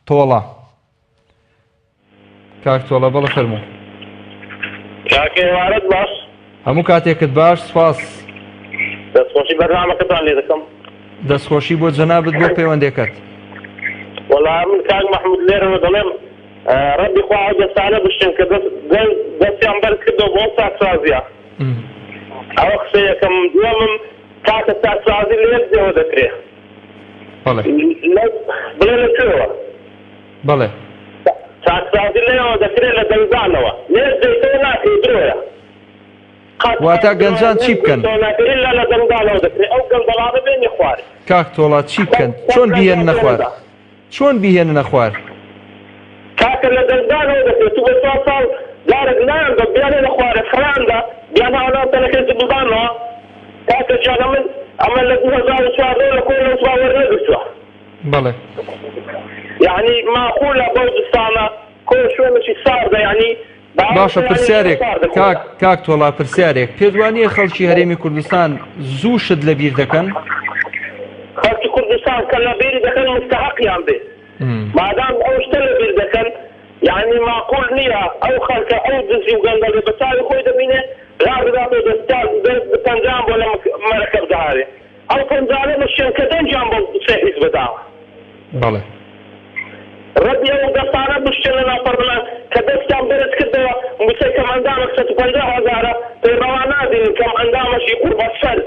Speaker 1: تۆڵە کاک تۆڵە بەڵە فەرموو
Speaker 11: کاکێوارت باش
Speaker 1: هەموو کاتێکت باش سپاس
Speaker 11: دەستخۆشی بەرنامەکەتان لێ دەکەم
Speaker 1: دەستخۆشی بۆ جەنابەت بۆ پەیوەندێکەت
Speaker 11: وەڵا من کاک مەحموود لێرەوە دەڵێم ڕەبی خوا دەستانە بشتن کە دەستیان بەرز کردەوە بۆ ساکسازیە ئەوە قسەیەکەم دووەمم کاتە ساکسازی لێت دێوە دەکرێت بڵێ لەکوێوە
Speaker 1: بەڵێ
Speaker 11: ساکسازی لێەوە دەکرێت لە دەنگانەوە لێت دەیتەوە ناکەی درۆیە
Speaker 1: واتە گەنجان چی بکەن
Speaker 11: لە دەنگانەوە دەکرێت ئەو گەندەڵانە بێنی خوار
Speaker 1: کاک تۆڵە چی بکەن چۆن بیهێننە خوار چۆن بیهێننە خوار
Speaker 11: کاکە لە دەنگانەوە دەکرێت تو بە 4 ساڵ دارێک نایان بە بیانێ لە خوارە خەراندا بیان هاوناوتەنەکەی بزانەوە کاکە جانە من ئەمە لە 2014 لە کۆڵەوە وەرنەگرتووە
Speaker 1: بەڵێ
Speaker 11: یعنی ماقولە بەو دستانە کۆ شوێنێکی ساردە یعنی
Speaker 1: باشە پرسیارێک کاک تۆڵا پرسیارێک پێدوانیە خەڵکی هەرێمی کوردستان زوو شت لەبیر دەکەن
Speaker 11: خەڵکی کوردستان کە لەبیری دەکەن مستحقیان بێ مادام ئەو شتە لەبیر دەکەن یعنی ماقول نییە ئەو خەڵکە ئەو دزی و گەندەڵێ بەچاوی خۆی دەبینێ ڕابداتەوە دەستان چونکە دەنجام بۆ سێ حیزب بداوە
Speaker 1: بەڵێ
Speaker 11: ڕەبی ئەو دەستانە بشتێنە ناو پەرلەمان کە دەستان بەرز کردەوە موسەی کەم ئەندامە 150,000 پێڕەوا نادین کەم ئەندامەشی قوربە سەر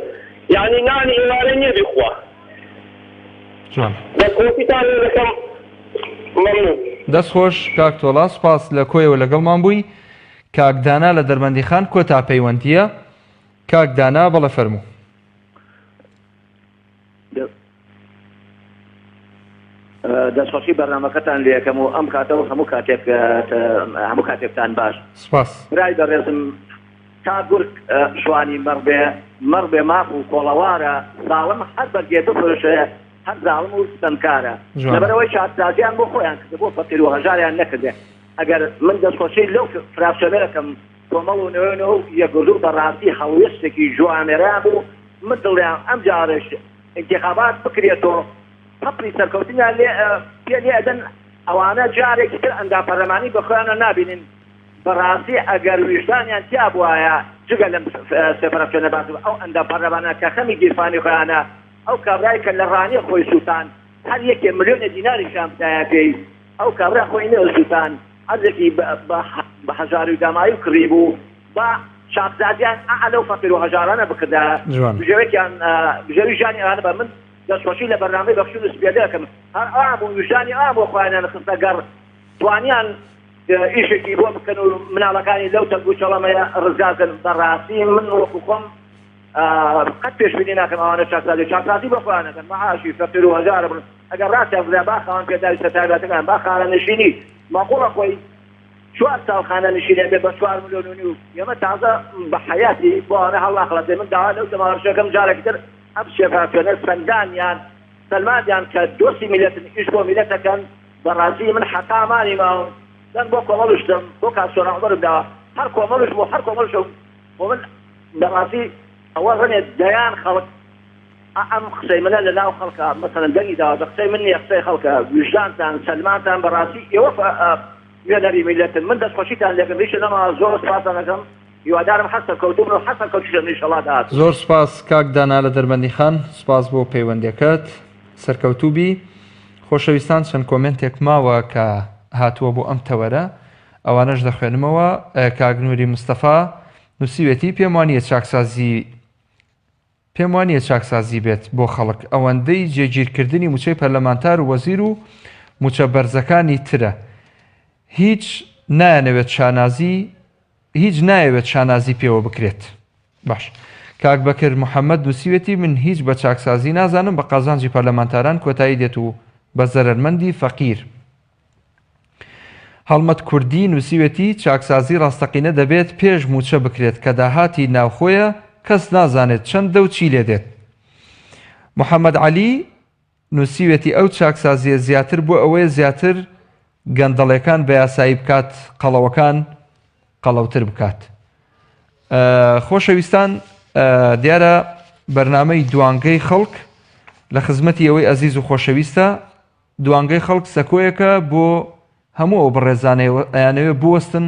Speaker 11: یعنی نانی ئێوارە نییە بیخوا دەستخۆشیتان دەکەم مەمنون
Speaker 1: دەست خۆش کاک تۆڵا سپاس لە کۆیەوە لەگەڵمان بووی کاک دانا لە دەربەندی خان کۆتا پەیوەندیە کاک دانا بەڵە فەرموو
Speaker 20: دەستخۆشی بەرنامەکەتان لێ یەکەم و ئەم کاتەوە هەموو کاتێکتان باش
Speaker 1: سپاس
Speaker 20: برای بەڕێزم تا گورگ شوانی مەڕ بێ ماف و کۆڵەوارە زاڵم هەر بەرگێ بفرۆشێ هەر زاڵم و ستەمکارە لەبەرەوەی شارسازیان بۆ خۆیان کردە بۆ فەقیر و هەژاریان نەکردێ ئەگەر من دەستخۆشی لەو فراکشنەرەکەم کۆمەڵ و نوێنەوە و یەکگردوو بەڕاستی هەڵوێستێکی جوانێرا بوو من دڵیان ئەم جارش انتخابات بکرێتەوە پەپری سەرکەوتنیان پێ لێ ئەدەن ئەوانە جارێکی تر ئەندا پەرلەمانی بەخۆیانە نابینین بەڕاستی ئەگەر ویژدانیان تیا بووایە جگە لەم سێفرەکشنە باز ئەو ئەندا پەرلەمانە کە خەمی گیرفانی خۆیانە ئەو کابرای کە لە ڕانی خۆی سووتان هەر یەکێ ملیۆنە دیناری شام بدایە پێی ئەو کابرا خۆی نێوە سووتان هەرێکی بە هەژار و دامایی و کڕی بوو بە شاخزادیان ئەلەو فەقیر و هەژارانە بکردا بژێوی ژانی ئەوانە بە من دەستخۆشی لە بەرنامەی بەخشون و سپێدە دەکەم هەر ئام و ویژدانی ئام بۆ خۆیانیان خستە گەڕ توانیان ئیشێکی بۆ بکەن و مناڵەکانی لەو تەنگ و چەڵەمەیە ڕزگارکەن بەڕاستی من وەکو خۆم قەت پێشبینی ناکەم ئەوانە چاکسازی بۆ خۆیانەکەن مەعاشی فەقیر و هەژارە بن ئەگەر ڕاستیان بدا باخەوان پێداری سەتایبەتەکان باخانە نشینی ماقوڵە خۆی 4 ساڵ خانە نشینێ بێ بە 4 ملیۆن و ئێمە تازە بە حەیاتی بۆ ئەوانە هەڵاخڵەتێ من داوا لەو دەماڕشەکەم جارێکی تر ئەم شێفرەکشنە سەندانیان سەلمانیان کە دۆستی میلەتن ئیش بۆ میلەتەکەن بەڕاستی من حەقامانی ماوە دەن بۆ کۆمەڵشتم بۆ کاسۆنا عومەرم داوە هەر کۆمەڵش بۆ هەر کۆمەڵشم بۆ من بەڕاستی ئەوە ڕێنێ دەیان خەڵک ئەم قسەی منە لە ناو خەڵکە مەسەلەن دەنگی داوە بە قسەی من نییە قسەی خەڵکە ویژدانتان سەلمانتان بەڕاستی ئێوە وێنەری میلەتن من دەستخۆشیتان لێکم ریشە نەما زۆر سپاسان دەکەم هیوادارم حەسەر کەوتوم و حەسەر کەوتیشم ئینشەڵا داهات
Speaker 1: زۆر سپاس کاک دانا لە دەربەندی خان سپاس بۆ پەیوەندیەکەت سەرکەوتوبی خۆشەویستان چەند کۆمنتێک ماوە کە هاتووە بۆ ئەم تەوەرە ئەوانەش دەخوێنمەوە کاک نووری مستەفا نووسیوێتی پێم وانییە چاکسازی بێت بۆ خەڵک ئەوەندەی جێگیرکردنی موچەی پەرلەمانتار و وەزیر و موچە بەرزەکانی ترە هیچ نایەوێت شانازی پێوە بکرێت باش کاک بەکر محەممەد نووسیوێتی من هیچ بە چاکسازی نازانم بە قازانجی پەرلەمانتاران کۆتایی دێت و بە زەرمەندی فەقیر هەڵمەت کوردی نووسیوێتی چاکسازی ڕاستەقینە دەبێت پێش موچە بکرێت کە داهاتی ناوخۆیە کەس نازانێت چەند دە و چی لێ دێت محەممەد عەلی نووسیوێتی ئەو چاکسازیە زیاتر بۆ ئەوەیە زیاتر گەندەڵەکان بە یاسایی بکات قەڵەوەکان قەڵەوتر بکات خۆشەویستان دیارە بەرنامەی دوانگەی خەڵک لە خزمەتی ئەوەی ئەزیز و خۆشەویستە دوانگەی خەڵک سەکۆیەکە بۆ هەموو ئەو بەڕێزانەیانەوێ بوەستن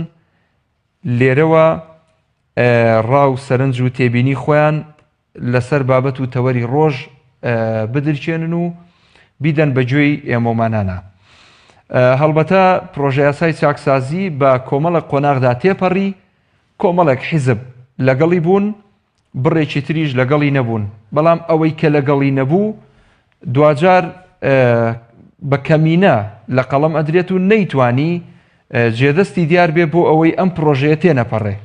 Speaker 1: لێرەوە ڕاو سەرنج و تێبینی خۆیان لەسەر بابەت و تەوەری ڕۆژ بدرچێنن و بیدەن بەگوێی ئێمەمانانە هەڵبەتە پرۆژە یاسای چاکسازی بە کۆمەڵە قۆناغدا تێپەڕی کۆمەڵێک حیزب لەگەڵی بوون بڕێکی تریش لەگەڵی نەبوون بەڵام ئەوەی کە لەگەڵی نەبوو دوجار بە کەمینە لە قەڵەم ئەدرێت و نەیتوانی جێدەستی دیار بێ بۆ ئەوەی ئەم پرۆژەیە تێنەپەڕێ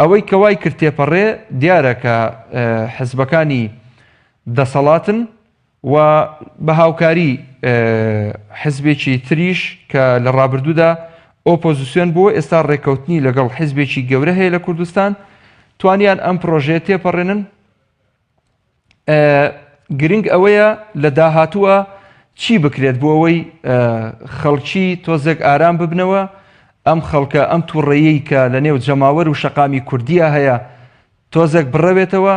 Speaker 1: ئەوەی کەوای کرد تێپەڕێ دیارە کە حزبەکانی دەسەڵاتن و بە هاوکاری حزبێکی تریش کە لە ڕابردوودا ئۆپۆزیسیۆن بووە ئێستا ڕێکەوتنی لەگەڵ حزبێکی گەورە هەیە لە کوردستان توانیان ئەم پرۆژەیە تێپەڕێنن گرنگ ئەوەیە لە داهاتووە چی بکرێت بۆ ئەوەی خەڵکی تۆزێک ئارام ببنەوە ئەم خەڵکە ئەم تووڕێیەی کە لە نێو جەماوەر و شەقامی کوردیە هەیە تۆزێک بڕەوێتەوە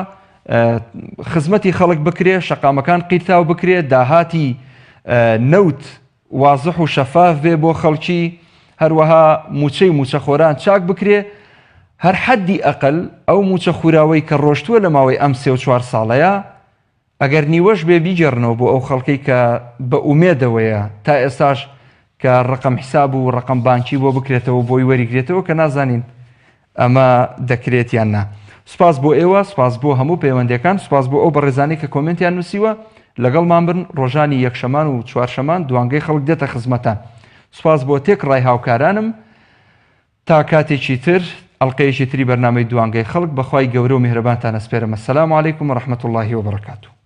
Speaker 1: خزمەتی خەڵک بکرێ شەقامەکان قیرتاو بکرێ داهاتی نەوت وازح و شەفاف بێ بۆ خەڵکی هەروەها موچەی موچەخۆران چاک بکرێ هەر حەدی ئەقل ئەو موچە خوراوەی کە ڕۆشتووە لە ماوەی ئەم 3 و 4 ساڵەیە ئەگەر نیوەش بێ بیجێڕنەوە بۆ ئەو خەڵکەی کە بە ئومێدەوەیە تا ئێستاش کە ڕقم حساب و ڕقم بانکی بۆ بکرێتەوە بۆی وەریگرێتەوە کە نازانین ئەمە دەکرێت یان نا. سوپاس بۆ ئێوە، سوپاس بۆ هەموو پەیوەندەکان، سوپاس بۆ ئەو بەڕێزانەی کە کۆمنتیان نووسیوە. لەگەڵمان بن ڕۆژانی یەکشەمان و چوارشەمان دوانگەی خەڵک دێتە خزمەتان. سوپاس بۆ تێک ڕای هاوکارانم. تا کاتێکی تر ئەڵقەیەکی تری بەرنامەی دوانگەی خەڵک بەخوای گەورە و میهرەبانتان ئەسپێرم. ئەسەلامو عەلەیکوم و ڕەحمەتوڵڵاهی وبەرەکاتوه.